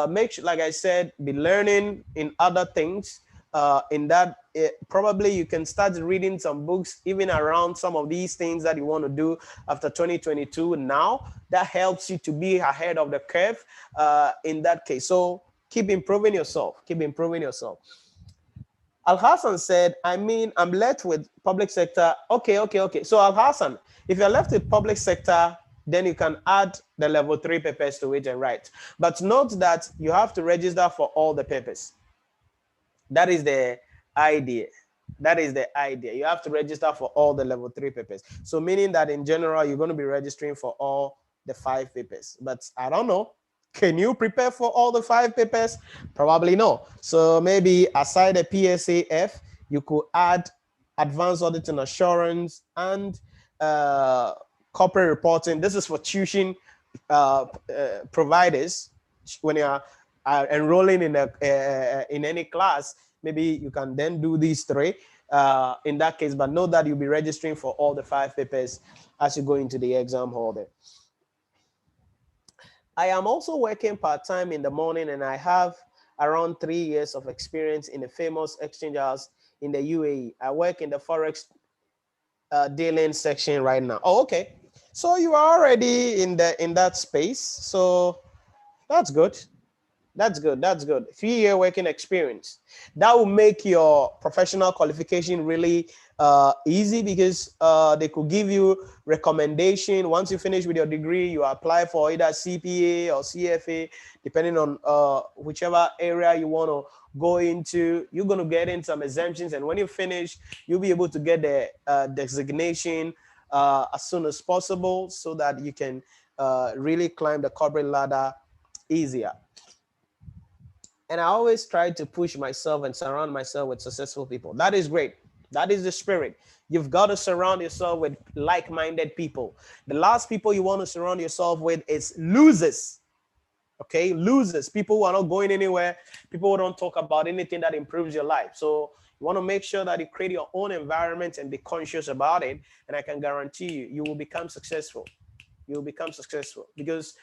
make sure, like I said, be learning in other things. In that, probably you can start reading some books even around some of these things that you want to do after 2022 now. That helps you to be ahead of the curve in that case. So keep improving yourself. Keep improving yourself. Al Hassan said, I mean, I'm left with public sector. Okay. So Al Hassan, if you're left with public sector, then you can add the level 3 papers to it and write. But note that you have to register for all the papers. That is the idea. That is the idea. You have to register for all the level 3 papers. So meaning that in general, you're going to be registering for all the 5 papers. But I don't know. Can you prepare for all the 5 papers? Probably no. So maybe aside the PSAF, you could add advanced audit and assurance and corporate reporting. This is for tuition providers. When you are enrolling in any class, maybe you can then do these three in that case, but know that you'll be registering for all the 5 papers as you go into the exam hall there. I am also working part-time in the morning, and I have around 3 years of experience in a famous exchange house in the UAE. I work in the Forex dealing section right now. Oh, okay. So you are already in that space. So that's good. That's good. That's good. 3-year working experience. That will make your professional qualification really easy, because they could give you recommendation. Once you finish with your degree, you apply for either CPA or CFA, depending on whichever area you want to go into. You're going to get in some exemptions, and when you finish, you'll be able to get the designation as soon as possible, so that you can really climb the corporate ladder easier. And I always try to push myself and surround myself with successful people. That is great. That is the spirit. You've got to surround yourself with like-minded people. The last people you want to surround yourself with is losers. Okay, losers, people who are not going anywhere, people who don't talk about anything that improves your life. So you want to make sure that you create your own environment and be conscious about it. And I can guarantee you, you will become successful. You will become successful, because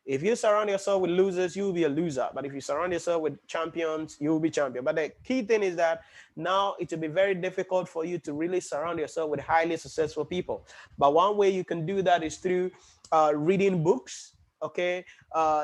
if you surround yourself with losers, you will be a loser. But if you surround yourself with champions, you will be champion. But the key thing is that now it will be very difficult for you to really surround yourself with highly successful people. But one way you can do that is through reading books, okay,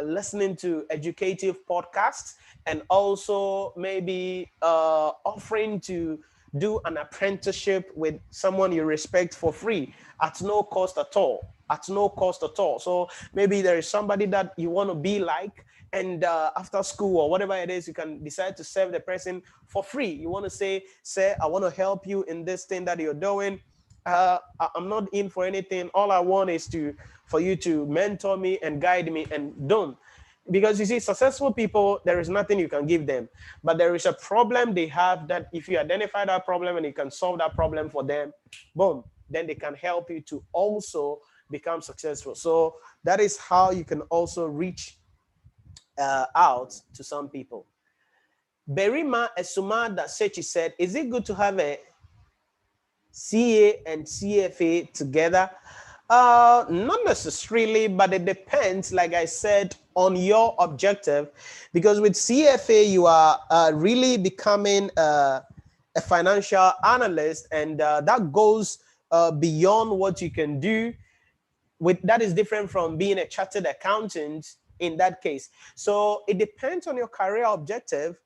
listening to educative podcasts, and also maybe offering to do an apprenticeship with someone you respect for free at no cost at all. At no cost at all. So maybe there is somebody that you want to be like, and after school or whatever it is, you can decide to serve the person for free. You want to say, I want to help you in this thing that you're doing. I'm not in for anything. All I want is for you to mentor me and guide me, and don't. Because you see, successful people, there is nothing you can give them, but there is a problem they have that if you identify that problem and you can solve that problem for them, boom, then they can help you to also become successful. So that is how you can also reach out to some people. Berima Esuma that Sechi said, is it good to have a CA and CFA together? Not necessarily, but it depends, like I said, on your objective. Because with CFA, you are really becoming a financial analyst, and that goes beyond what you can do. That is different from being a chartered accountant in that case. So it depends on your career objective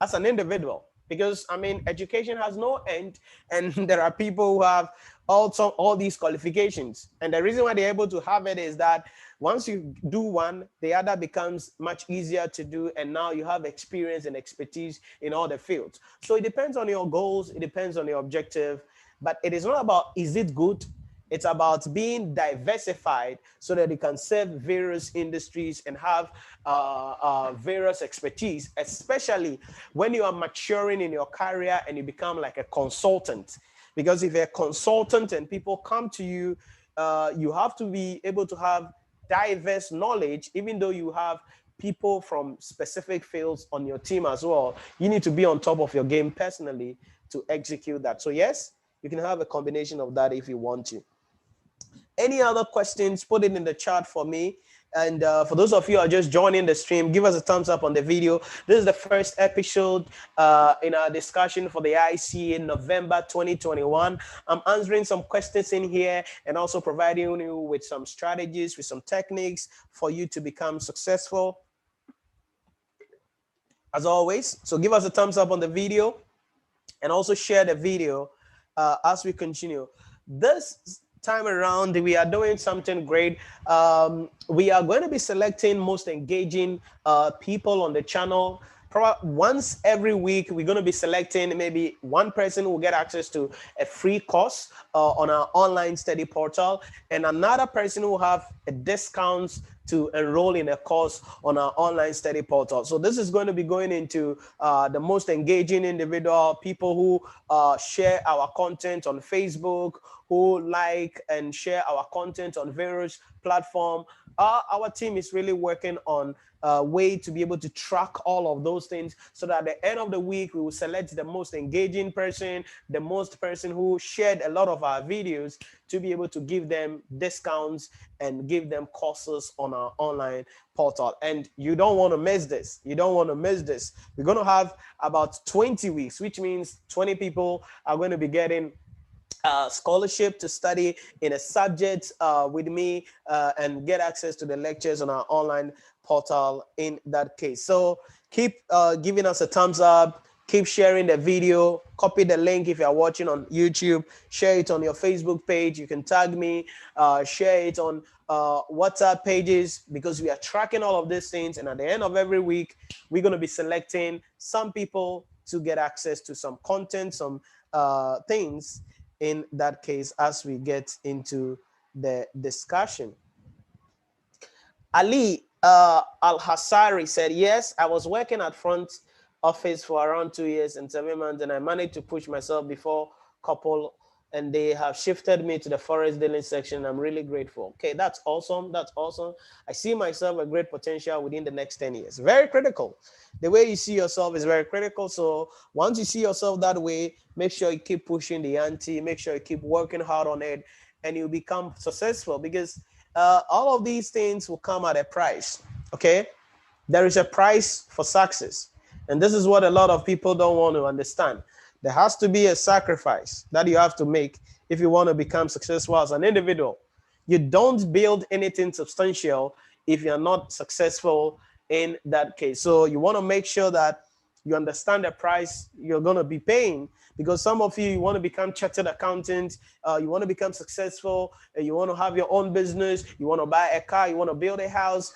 as an individual, because I mean, education has no end, and there are people who have also all these qualifications. And the reason why they're able to have it is that once you do one, the other becomes much easier to do. And now you have experience and expertise in all the fields. So it depends on your goals. It depends on your objective, but it is not about, is it good? It's about being diversified so that you can serve various industries and have various expertise, especially when you are maturing in your career and you become like a consultant. Because if you're a consultant and people come to you, you have to be able to have diverse knowledge, even though you have people from specific fields on your team as well. You need to be on top of your game personally to execute that. So yes, you can have a combination of that if you want to. Any other questions, put it in the chat for me. And for those of you who are just joining the stream, give us a thumbs up on the video. This is the first episode in our discussion for the ICAG November 2021. I'm answering some questions in here and also providing you with some strategies, with some techniques for you to become successful, as always. So give us a thumbs up on the video and also share the video as we continue. This time around, we are doing something great. We are going to be selecting most engaging people on the channel. Once every week, we're going to be selecting maybe one person who will get access to a free course on our online study portal, and another person who will have a discount to enroll in a course on our online study portal. So this is going to be going into the most engaging individual, people who share our content on Facebook, who like and share our content on various platforms. Our team is really working on a way to be able to track all of those things, so that at the end of the week, we will select the most engaging person, the most person who shared a lot of our videos, to be able to give them discounts and give them courses on our online portal. And you don't want to miss this. You don't want to miss this. We're going to have about 20 weeks, which means 20 people are going to be getting scholarship to study in a subject with me and get access to the lectures on our online portal in that case. So keep giving us a thumbs up, keep sharing the video, copy the link if you're watching on YouTube, share it on your Facebook page. You can tag me, share it on WhatsApp pages, because we are tracking all of these things. And at the end of every week, we're going to be selecting some people to get access to some content, some things in that case as we get into the discussion. Ali Al-Hassari said, yes, I was working at front office for around 2 years and 7 months, and I managed to push myself before couple, and they have shifted me to the forest dealing section. I'm really grateful. Okay, that's awesome. That's awesome. I see myself a great potential within the next 10 years. Very critical. The way you see yourself is very critical. So once you see yourself that way, make sure you keep pushing the ante, make sure you keep working hard on it, and you become successful, because all of these things will come at a price. Okay, there is a price for success, and this is what a lot of people don't want to understand. There has to be a sacrifice that you have to make if you want to become successful as an individual. You don't build anything substantial if you're not successful in that case. So you want to make sure that you understand the price you're going to be paying, because some of you want to become chartered accountant, you want to become successful, you want to have your own business, you want to buy a car, you want to build a house,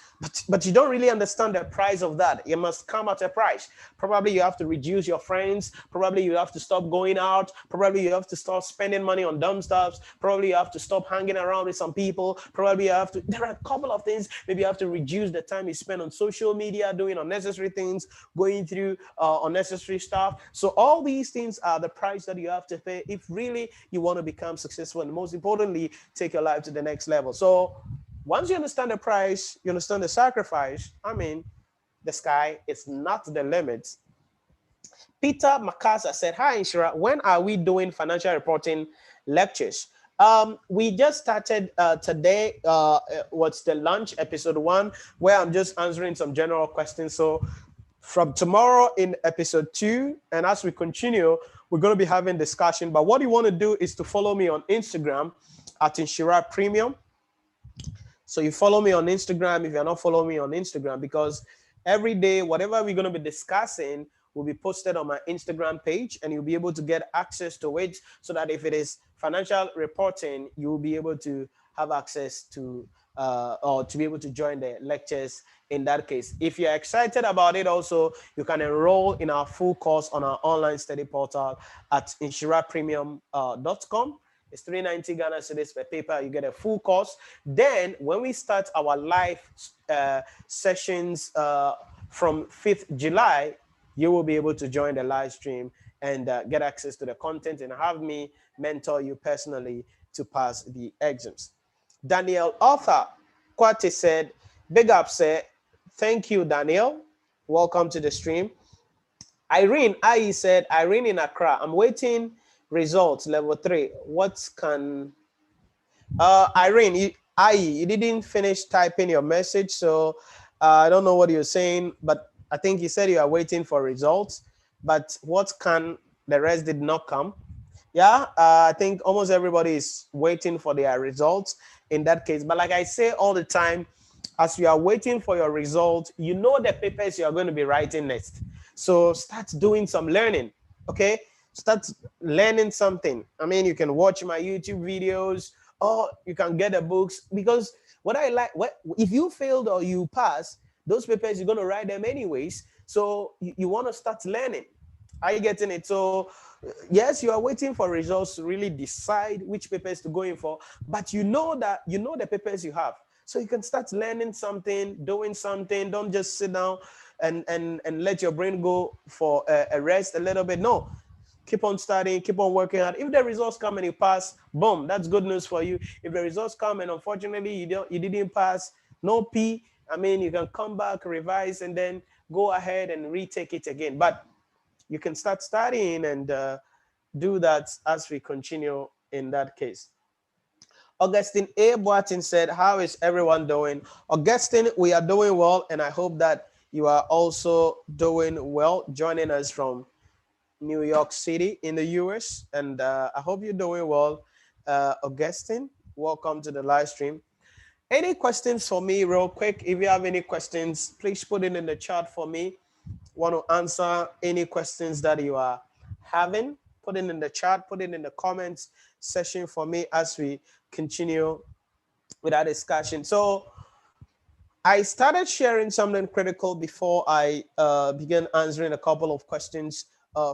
but you don't really understand the price of that. It must come at a price. Probably you have to reduce your friends, probably you have to stop going out, probably you have to start spending money on dumb stuff, probably you have to stop hanging around with some people, probably you have to, there are a couple of things, maybe you have to reduce the time you spend on social media doing unnecessary things, going through unnecessary stuff. So all these things are the price that you have to pay if really you want to become successful, and most importantly, take your life to the next level. So once you understand the price, you understand the sacrifice, I mean, the sky is not the limit. Peter Makasa said, hi, Nhyira, when are we doing financial reporting lectures? We just started today. What's the lunch, episode 1, where I'm just answering some general questions. So from tomorrow in episode 2, and as we continue, we're going to be having discussion. But what you want to do is to follow me on Instagram at Nhyira Premium. So you follow me on Instagram if you're not following me on Instagram, because every day, whatever we're going to be discussing will be posted on my Instagram page, and you'll be able to get access to it, so that if it is financial reporting, you'll be able to have access to or to be able to join the lectures in that case. If you're excited about it also, you can enroll in our full course on our online study portal at nhyirapremium.com. It's 390 Ghana cedis per paper. You get a full course. Then when we start our live sessions from 5th July, you will be able to join the live stream and get access to the content and have me mentor you personally to pass the exams. Daniel Arthur Kwate said, big up, sir. Thank you, Daniel. Welcome to the stream. Irene Ayi said, Irene in Accra, I'm waiting results, level 3. What can... Irene, you didn't finish typing your message, so I don't know what you're saying, but I think you said you are waiting for results, but what can... the rest did not come. Yeah, I think almost everybody is waiting for their results in that case. But like I say all the time, as you are waiting for your result, you know the papers you are going to be writing next. So start doing some learning, okay? Start learning something. I mean, you can watch my YouTube videos, or you can get the books, because what I like, if you failed or you pass, those papers, you're going to write them anyways. So you want to start learning. Are you getting it? So yes, you are waiting for results to really decide which papers to go in for, but you know the papers you have. So you can start learning something, doing something. Don't just sit down and let your brain go for a rest a little bit. No, keep on studying, keep on working hard. If the results come and you pass, boom, that's good news for you. If the results come and unfortunately you didn't pass, no P, I mean, you can come back, revise, and then go ahead and retake it again. But you can start studying and do that as we continue in that case. Augustine A. Boatin said, how is everyone doing? Augustine, we are doing well, and I hope that you are also doing well, joining us from New York City in the US. And I hope you're doing well. Augustine, welcome to the live stream. Any questions for me real quick? If you have any questions, please put it in the chat for me. Want to answer any questions that you are having? Put it in the chat, put it in the comments section for me as we continue with our discussion. So I started sharing something critical before I began answering a couple of questions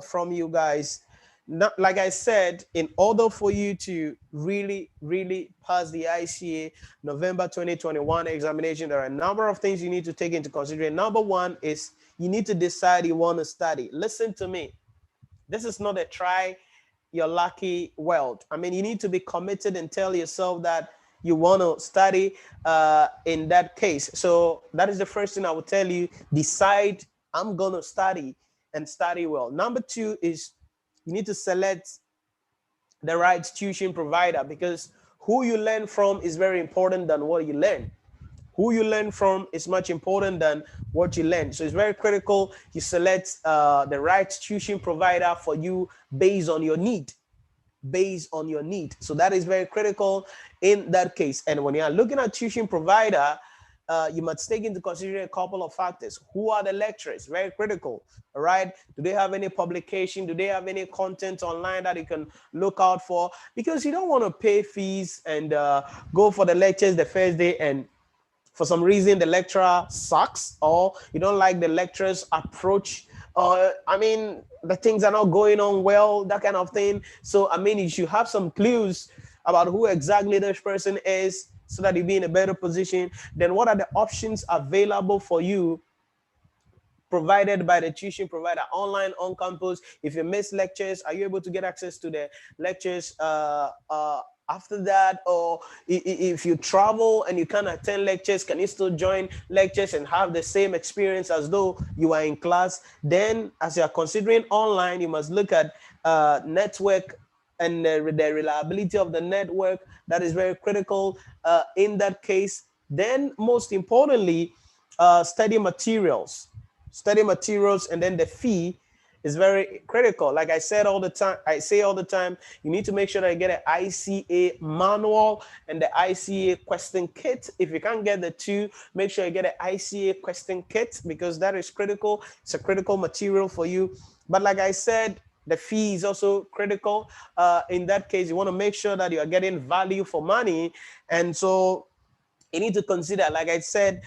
from you guys. Not, like I said, in order for you to really, really pass the ICA November 2021 examination, there are a number of things you need to take into consideration. Number one is you need to decide you want to study. Listen to me. This is not a try your lucky world. I mean, you need to be committed and tell yourself that you want to study in that case. So that is the first thing I would tell you. Decide, I'm going to study and study well. Number two is you need to select the right tuition provider, because who you learn from is very important than what you learn. Who you learn from is much important than what you learn. So it's very critical you select the right tuition provider for you based on your need. Based on your need. So that is very critical in that case. And when you are looking at tuition provider, you must take into consideration a couple of factors. Who are the lecturers? Very critical. All right. Do they have any publication? Do they have any content online that you can look out for? Because you don't want to pay fees and go for the lectures the first day, and for some reason the lecturer sucks, or you don't like the lecturer's approach, or I mean the things are not going on well, that kind of thing. So I mean, you should have some clues about who exactly this person is so that you be in a better position. Then what are the options available for you provided by the tuition provider, online, on campus? If you miss lectures, are you able to get access to the lectures after that? Or if you travel and you can't attend lectures, can you still join lectures and have the same experience as though you are in class? Then as you are considering online, you must look at network and the reliability of the network. That is very critical in that case. Then most importantly, study materials. And then the fee is very critical. Like I say all the time, you need to make sure that you get an ICA manual and the ICA question kit. If you can't get the two, make sure you get an ICA question kit, because that is critical. It's a critical material for you. But like I said, the fee is also critical. In that case, you want to make sure that you are getting value for money. And so you need to consider, like I said,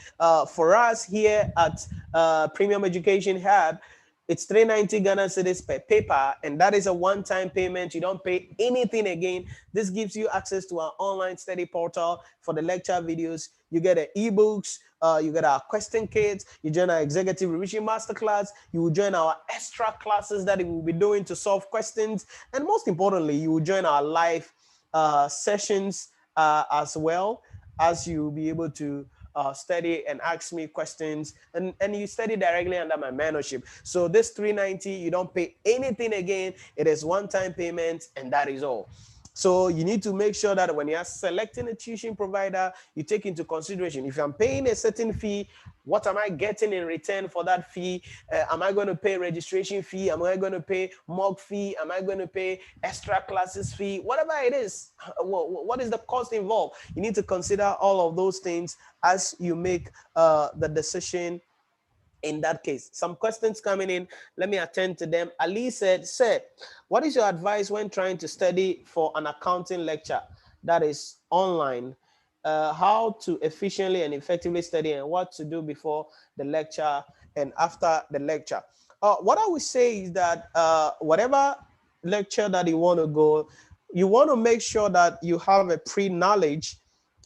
for us here at Premium Education Hub, it's 390 Ghana cedis per paper, and that is a one-time payment. You don't pay anything again. This gives you access to our online study portal for the lecture videos. You get the ebooks, you get our question kits, you join our executive revision masterclass, you will join our extra classes that we will be doing to solve questions, and most importantly, you will join our live sessions as well, as you'll be able to study and ask me questions, and you study directly under my mentorship. So this 390, you don't pay anything again. It is one-time payment, and that is all. So you need to make sure that when you are selecting a tuition provider, you take into consideration, if I'm paying a certain fee, what am I getting in return for that fee? Am I going to pay registration fee? Am I going to pay mock fee? Am I going to pay extra classes fee? Whatever it is, what is the cost involved? You need to consider all of those things as you make the decision in that case. Some questions coming in. Let me attend to them. Ali said, sir, what is your advice when trying to study for an accounting lecture that is online? How to efficiently and effectively study, and what to do before the lecture and after the lecture? What I would say is that whatever lecture that you want to go, you want to make sure that you have a pre-knowledge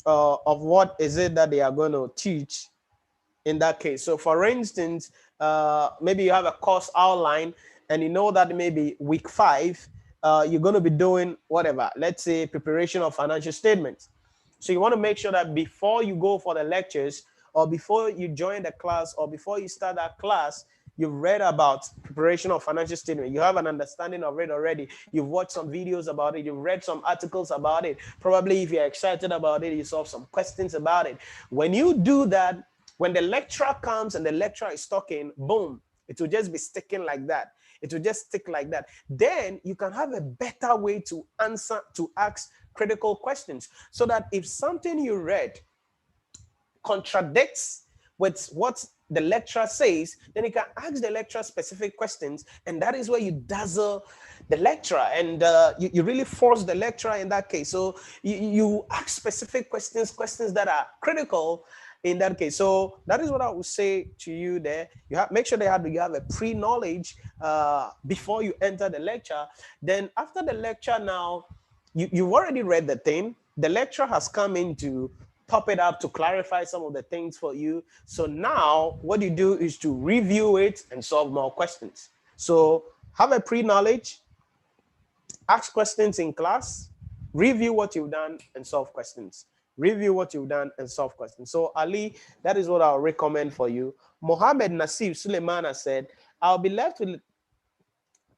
of what is it that they are going to teach in that case. So for instance, maybe you have a course outline and you know that maybe week 5, you're going to be doing whatever, let's say preparation of financial statements. So you want to make sure that before you go for the lectures or before you join the class or before you start that class, you've read about preparation of financial statement. You have an understanding of it already. You've watched some videos about it. You've read some articles about it. Probably if you're excited about it, you solve some questions about it. When you do that, when the lecturer comes and the lecturer is talking, boom, it will just be sticking like that. It will just stick like that. Then you can have a better way to answer, to ask critical questions, so that if something you read contradicts with what the lecturer says, then you can ask the lecturer specific questions, and that is where you dazzle the lecturer, and you really force the lecturer in that case. So you ask specific questions, questions that are critical in that case. So that is what I would say to you there. You have make sure that you have a pre-knowledge before you enter the lecture. Then after the lecture now, you've already read the thing. The lecturer has come in to top it up to clarify some of the things for you. So now what you do is to review it and solve more questions. So have a pre-knowledge, ask questions in class, review what you've done and solve questions. Review what you've done and solve questions. So Ali, that is what I'll recommend for you. Mohammed Nasif Suleimana said, I'll be left with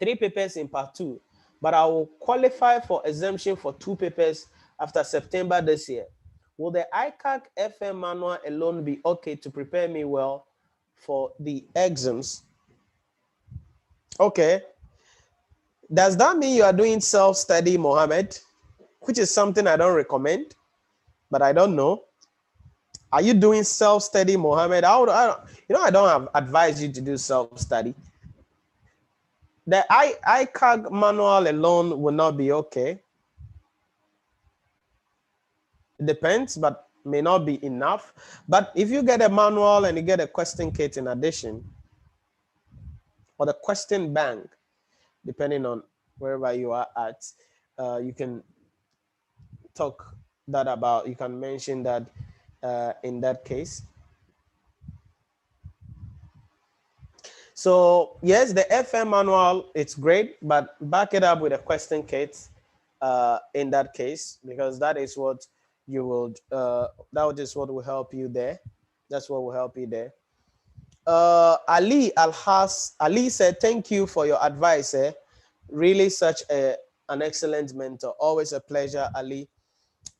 3 papers in part 2, but I will qualify for exemption for 2 papers after September this year. Will the ICAG FM manual alone be okay to prepare me well for the exams? Okay. Does that mean you are doing self-study, Mohammed? Which is something I don't recommend, but I don't know. Are you doing self-study, Mohammed? I don't advise you to do self-study. The ICAG manual alone will not be okay. It depends, but may not be enough. But if you get a manual and you get a question kit in addition, or the question bank, depending on wherever you are at, you can talk that about, you can mention that in that case. So yes, the FM manual, it's great, but back it up with a question kit in that case, because that is what you will, that is what will help you there. That's what will help you there. Ali said, thank you for your advice. Really such an excellent mentor. Always a pleasure, Ali.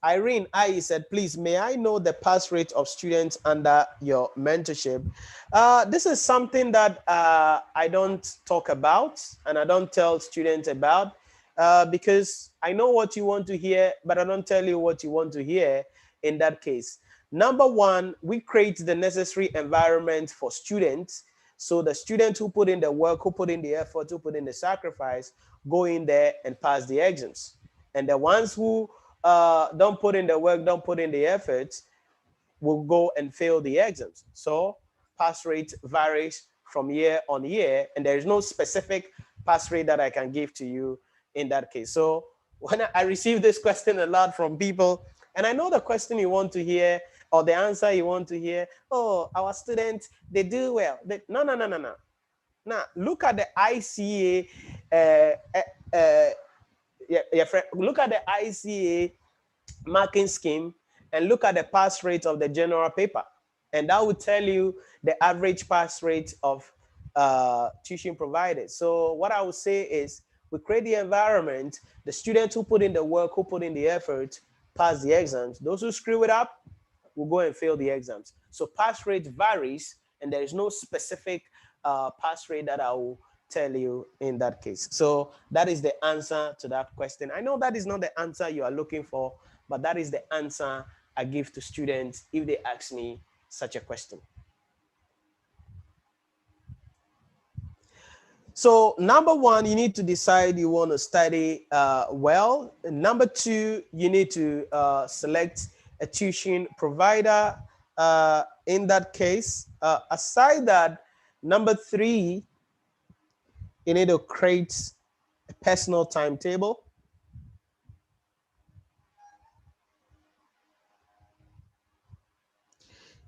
Irene I said, please, may I know the pass rate of students under your mentorship? This is something that I don't talk about and I don't tell students about because I know what you want to hear, but I don't tell you what you want to hear in that case. Number one, we create the necessary environment for students. So the students who put in the work, who put in the effort, who put in the sacrifice, go in there and pass the exams. And the ones who don't put in the work, don't put in the efforts, will go and fail the exams. So pass rate varies from year on year, and there is no specific pass rate that I can give to you in that case. So when I receive this question a lot from people, and I know the question you want to hear or the answer you want to hear, oh, our students, they do well. No. Now, look at the ICA, look at the ICA marking scheme and look at the pass rate of the general paper. And that will tell you the average pass rate of tuition provided. So what I would say is we create the environment, the students who put in the work, who put in the effort, pass the exams. Those who screw it up will go and fail the exams. So pass rate varies, and there is no specific pass rate that I will tell you in that case. So that is the answer to that question. I know that is not the answer you are looking for, but that is the answer I give to students if they ask me such a question. So number one, you need to decide you want to study well. And number two, you need to select a tuition provider in that case. Aside that, number three, you need to create a personal timetable.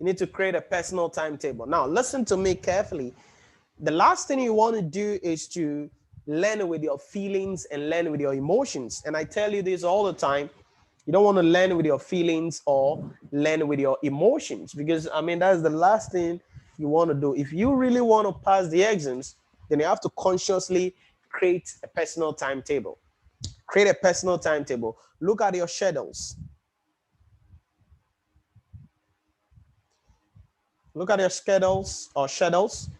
You need to create a personal timetable. Now, listen to me carefully. The last thing you want to do is to learn with your feelings and learn with your emotions. And I tell you this all the time. You don't want to learn with your feelings or learn with your emotions, because I mean, that's the last thing you want to do. If you really want to pass the exams, then you have to consciously create a personal timetable. Create a personal timetable. Look at your schedules. Look at your schedules or schedules.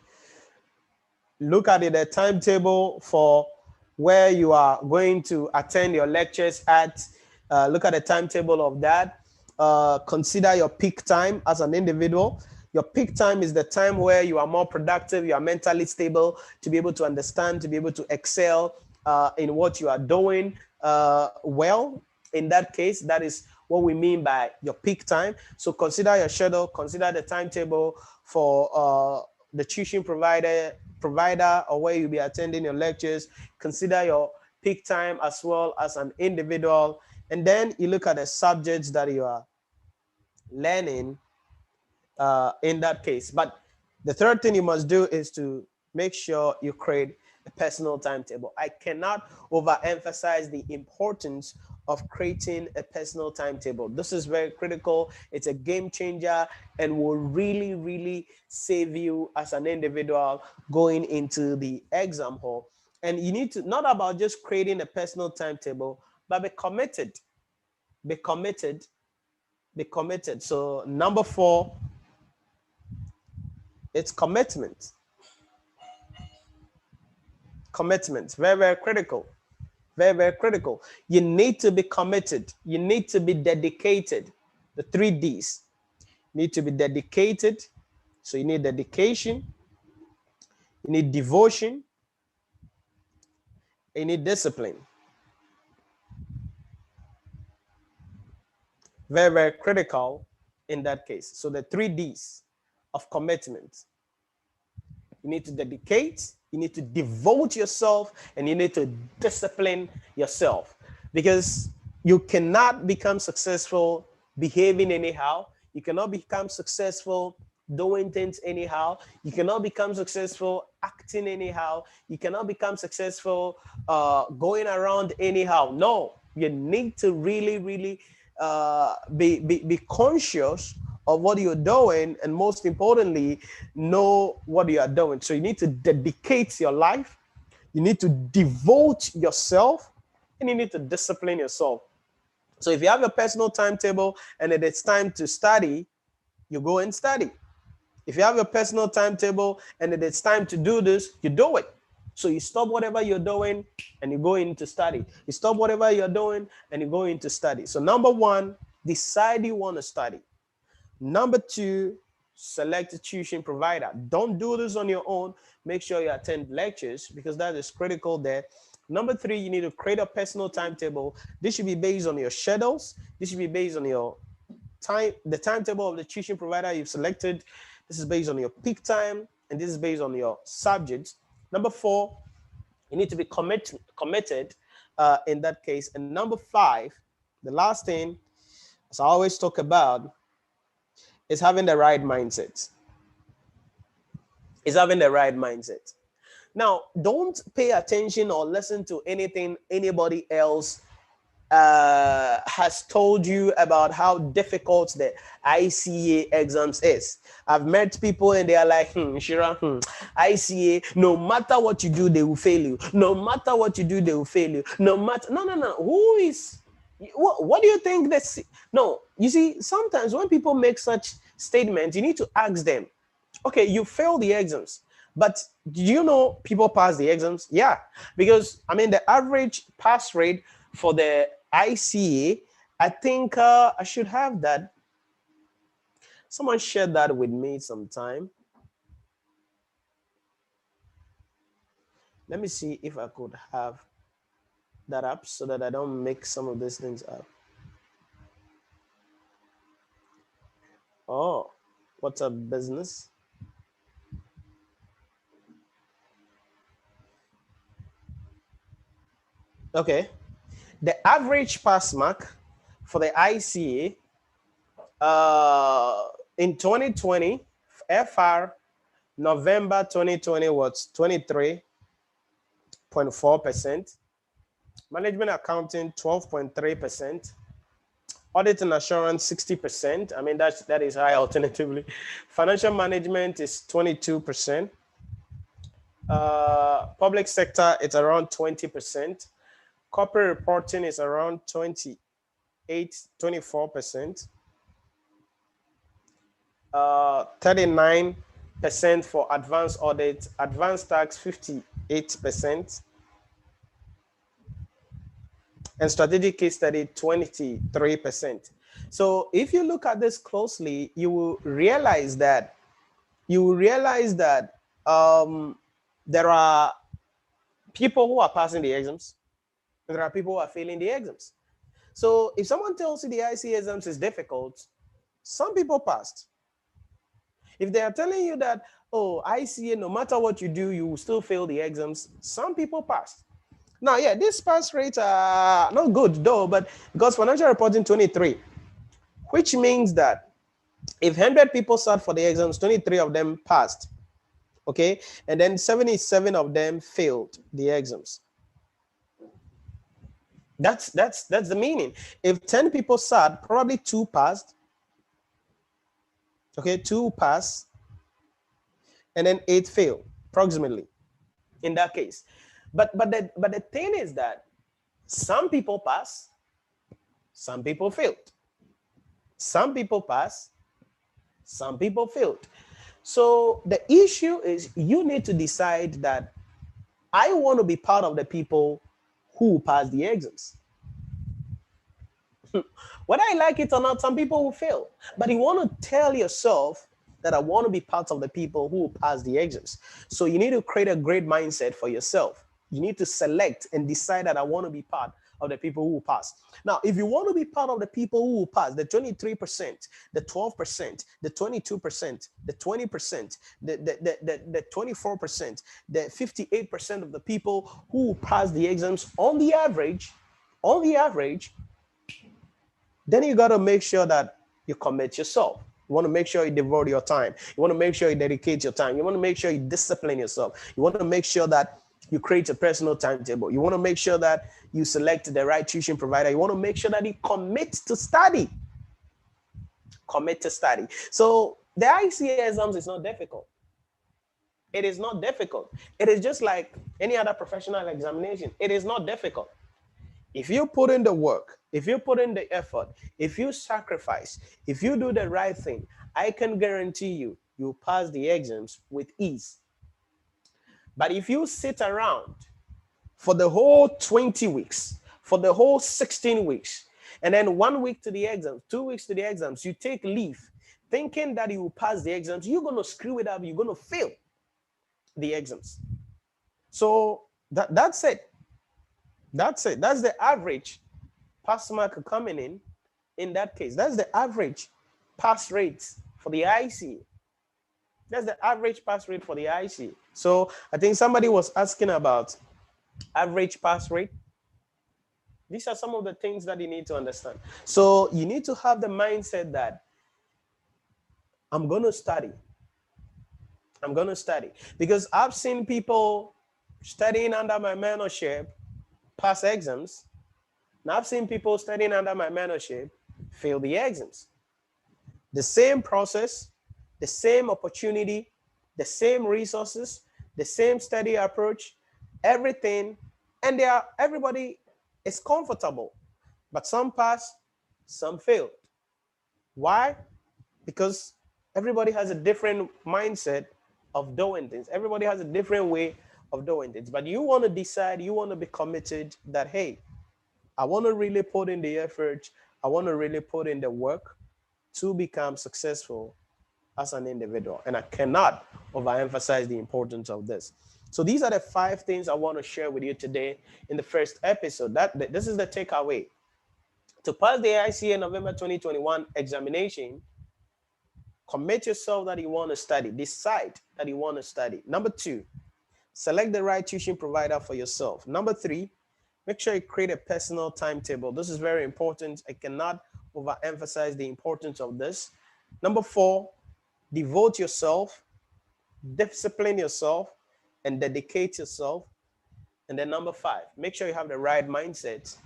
Look at the timetable for where you are going to attend your lectures at. Look at the timetable of that. Consider your peak time as an individual. Your peak time is the time where you are more productive, you are mentally stable, to be able to understand, to be able to excel in what you are doing well. In that case, that is what we mean by your peak time. So consider your schedule, consider the timetable for the tuition provider or where you'll be attending your lectures. Consider your peak time as well as an individual. And then you look at the subjects that you are learning in that case. But the third thing you must do is to make sure you create a personal timetable. I cannot overemphasize the importance of creating a personal timetable. This is very critical. It's a game changer and will really, really save you as an individual going into the exam hall. And you need to, not about just creating a personal timetable, but be committed. Be committed. Be committed. So number 4, it's commitment. Commitment, very, very critical. Very, very critical. You need to be committed. You need to be dedicated. The 3 Ds. You need to be dedicated. So you need dedication. You need devotion. You need discipline. Very, very critical in that case. So the 3 Ds of commitment. You need to dedicate, you need to devote yourself, and you need to discipline yourself, because you cannot become successful behaving anyhow. You cannot become successful doing things anyhow. You cannot become successful acting anyhow. You cannot become successful going around anyhow. No, you need to really, really be conscious of what you're doing, and most importantly, know what you are doing. So you need to dedicate your life, you need to devote yourself, and you need to discipline yourself. So if you have a personal timetable and it is time to study, you go and study. If you have a personal timetable and it is time to do this, you do it. So you stop whatever you're doing and you go into study. You stop whatever you're doing and you go into study. So number 1, decide you want to study. Number 2, select a tuition provider. Don't do this on your own. Make sure you attend lectures, because that is critical there. Number 3, you need to create a personal timetable. This should be based on your schedules. This should be based on your time, the timetable of the tuition provider you've selected. This is based on your peak time, and this is based on your subjects. Number 4, you need to be committed in that case. And number 5, the last thing, as I always talk about, is having the right mindset. Is having the right mindset. Now, don't pay attention or listen to anything anybody else has told you about how difficult the ICA exams is. I've met people and they are like, Nhyira, ICA, no matter what you do, they will fail you. No matter what you do, they will fail you. No. Who is, what do you think that's, no, you see, sometimes when people make such statements, you need to ask them, okay, you failed the exams, but do you know people pass the exams? Yeah, because I mean, the average pass rate for the ICA, I think I should have that. Someone shared that with me sometime. Let me see if I could have that up so that I don't make some of these things up. Oh, what's a business? Okay. The average pass mark for the ICA In 2020, FR November 2020 was 23.4%. Management accounting 12.3%. Audit and assurance 60%. I mean, that is high alternatively. Financial management is 22%. Public sector, it's around 20%. Corporate reporting is around 24%. 39% for advanced audit, advanced tax 58%, and strategic case study 23%. So if you look at this closely, you will realize that there are people who are passing the exams, and there are people who are failing the exams. So if someone tells you the ICAG exams is difficult, some people passed. If they are telling you that, oh, ICAG, no matter what you do, you will still fail the exams, some people passed. Now, yeah, these pass rates are not good though, but because financial reporting 23, which means that if 100 people sat for the exams, 23 of them passed, okay? And then 77 of them failed the exams. That's the meaning. If 10 people sat, probably 2 passed, okay? 2 passed, and then 8 failed, approximately, in that case. But the thing is that some people pass, some people failed. Some people pass, some people failed. So the issue is you need to decide that I want to be part of the people who pass the exams. Whether I like it or not, some people will fail. But you want to tell yourself that I want to be part of the people who pass the exams. So you need to create a great mindset for yourself. You need to select and decide that I want to be part of the people who will pass. Now, if you want to be part of the people who will pass, the 23%, the 12%, the 22%, the 20%, the 24%, the 58% of the people who will pass the exams on the average, then you got to make sure that you commit yourself. You want to make sure you devote your time. You want to make sure you dedicate your time. You want to make sure you discipline yourself. You want to make sure that you create a personal timetable. You want to make sure that you select the right tuition provider. You want to make sure that you commit to study. Commit to study. So the ICAG exams is not difficult. It is not difficult. It is just like any other professional examination. It is not difficult. If you put in the work, if you put in the effort, if you sacrifice, if you do the right thing, I can guarantee you, you'll pass the exams with ease. But if you sit around for the whole 20 weeks, for the whole 16 weeks, and then 1 week to the exams, 2 weeks to the exams, you take leave, thinking that you will pass the exams, you're going to screw it up, you're going to fail the exams. So that's it. That's it. That's the average pass mark coming in that case. That's the average pass rate for the ICAG. That's the average pass rate for the ICAG. So I think somebody was asking about average pass rate. These are some of the things that you need to understand. So you need to have the mindset that I'm going to study. I'm going to study. Because I've seen people studying under my mentorship pass exams. And I've seen people studying under my mentorship fail the exams. The same process, the same opportunity, the same resources, the same study approach, everything, and everybody is comfortable. But some pass, some fail. Why? Because everybody has a different mindset of doing things. Everybody has a different way of doing things. But you want to decide, you want to be committed that, hey, I want to really put in the effort, I want to really put in the work to become successful as an individual. And I cannot overemphasize the importance of this. So these are the 5 things I want to share with you today in the first episode. This is the takeaway. To pass the ICAG November 2021 examination, commit yourself that you want to study. Decide that you want to study. Number 2, select the right tuition provider for yourself. Number 3, make sure you create a personal timetable. This is very important. I cannot overemphasize the importance of this. Number 4, devote yourself, discipline yourself, and dedicate yourself. And then number 5, make sure you have the right mindset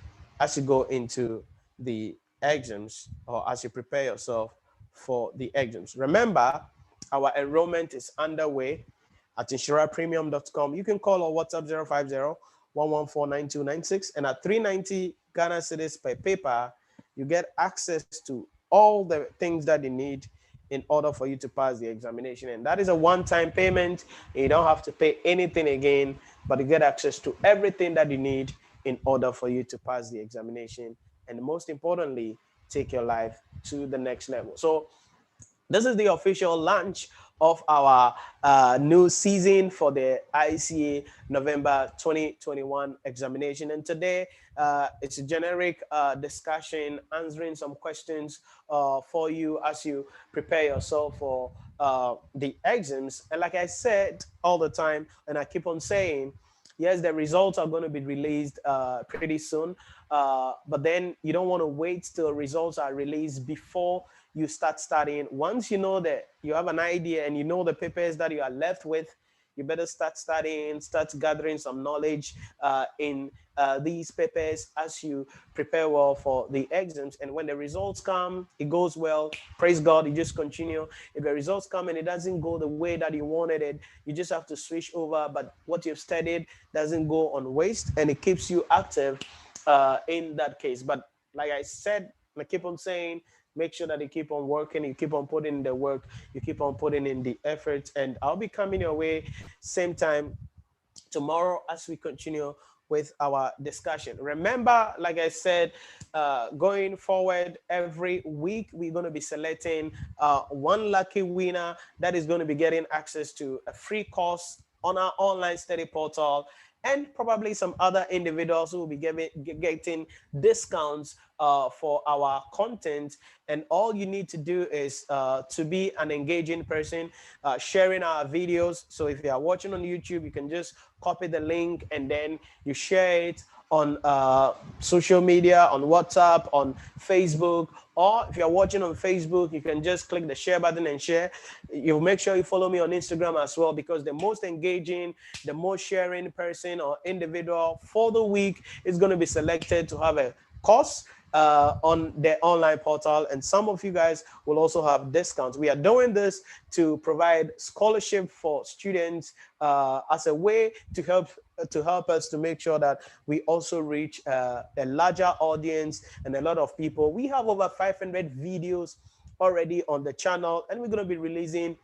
as you go into the exams or as you prepare yourself for the exams. Remember, our enrollment is underway at nhyirapremium.com. You can call or WhatsApp 050-114-9296. And at 390 Ghana cedis per paper, you get access to all the things that you need in order for you to pass the examination. And that is a one-time payment. You don't have to pay anything again, but you get access to everything that you need in order for you to pass the examination. And most importantly, take your life to the next level. So this is the official launch of our new season for the ICAG November 2021 examination. And today, it's a generic discussion, answering some questions for you as you prepare yourself for the exams. And like I said all the time, and I keep on saying, yes, the results are going to be released pretty soon, but then you don't want to wait till results are released before you start studying. Once you know that you have an idea and you know the papers that you are left with, you better start studying, start gathering some knowledge in these papers as you prepare well for the exams. And when the results come, it goes well, praise God, you just continue. If the results come and it doesn't go the way that you wanted it, you just have to switch over. But what you've studied doesn't go on waste and it keeps you active in that case. But like I said, I keep on saying, make sure that you keep on working, you keep on putting in the work, you keep on putting in the effort. And I'll be coming your way same time tomorrow as we continue with our discussion. Remember, like I said, going forward every week, we're going to be selecting one lucky winner that is going to be getting access to a free course on our online study portal, and probably some other individuals who will be getting discounts for our content. And all you need to do is to be an engaging person, sharing our videos. So if you are watching on YouTube, you can just copy the link and then you share it on social media, on WhatsApp, on Facebook, or if you're watching on Facebook, you can just click the share button and share. You make sure you follow me on Instagram as well, because the most engaging, the most sharing person or individual for the week is going to be selected to have a course on the online portal, and some of you guys will also have discounts. We are doing this to provide scholarship for students as a way to help us to make sure that we also reach a larger audience and a lot of people. We have over 500 videos already on the channel, and we're going to be releasing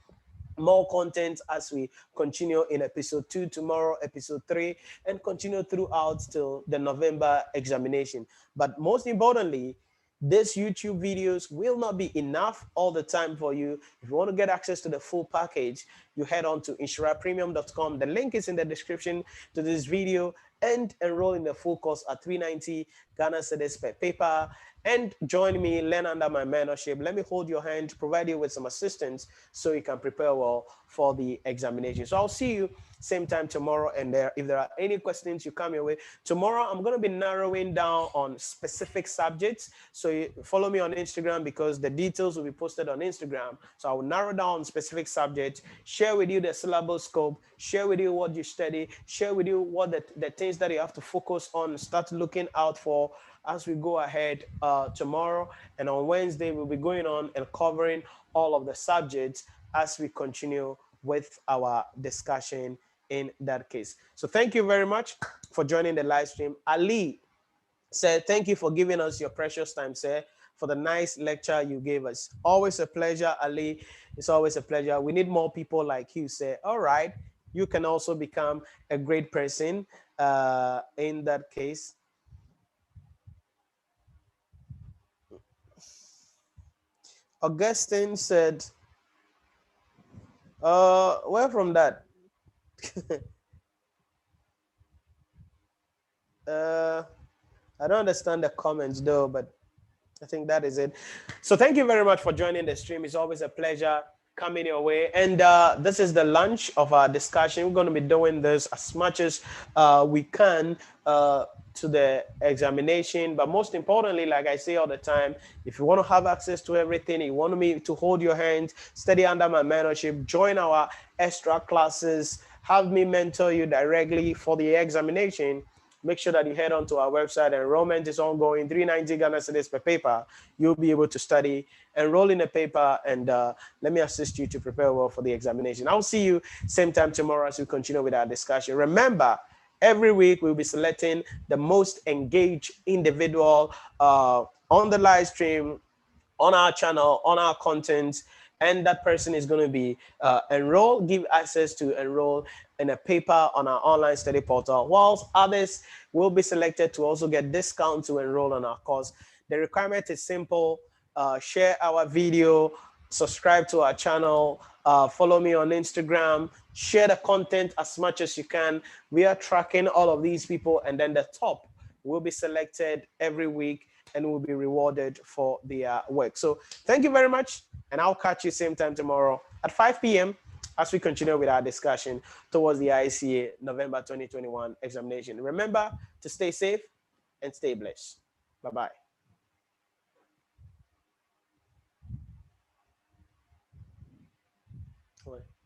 more content as we continue in episode 2 tomorrow, episode 3, and continue throughout till the November examination. But most importantly, these YouTube videos will not be enough all the time for you. If you want to get access to the full package, you head on to nhyirapremium.com. The link is in the description to this video, and enroll in the full course at 390 Ghana cedis per paper. And join me, learn under my mentorship. Let me hold your hand, provide you with some assistance so you can prepare well for the examination. So I'll see you same time tomorrow. And if there are any questions, you come your way. Tomorrow, I'm going to be narrowing down on specific subjects. So you follow me on Instagram, because the details will be posted on Instagram. So I will narrow down specific subjects, share with you the syllabus scope, share with you what you study, share with you what the things that you have to focus on, start looking out for as we go ahead tomorrow. And on Wednesday, we'll be going on and covering all of the subjects as we continue with our discussion in that case. So thank you very much for joining the live stream. Ali said, thank you for giving us your precious time, sir, for the nice lecture you gave us. Always a pleasure, Ali. It's always a pleasure. We need more people like you, sir. All right. You can also become a great person in that case. Augustine said, where from that? I don't understand the comments though, but I think that is it. So thank you very much for joining the stream. It's always a pleasure coming your way. And this is the lunch of our discussion. We're going to be doing this as much as we can to the examination. But most importantly, like I say all the time, if you want to have access to everything, you want me to hold your hand, study under my mentorship, join our extra classes, have me mentor you directly for the examination, make sure that you head on to our website. Enrollment is ongoing, 390 Ghana cedis per paper. You'll be able to study, enroll in a paper, and let me assist you to prepare well for the examination. I'll see you same time tomorrow as we continue with our discussion. Remember, every week we'll be selecting the most engaged individual on the live stream, on our channel, on our content, and that person is going to be give access to enroll in a paper on our online study portal, whilst others will be selected to also get discount to enroll on our course. The requirement is simple. Share our video, subscribe to our channel, follow me on Instagram, share the content as much as you can. We are tracking all of these people, and then the top will be selected every week and will be rewarded for their work. So thank you very much, and I'll catch you same time tomorrow at 5 p.m. as we continue with our discussion towards the ICAG November 2021 examination. Remember to stay safe and stay blessed. Bye-bye.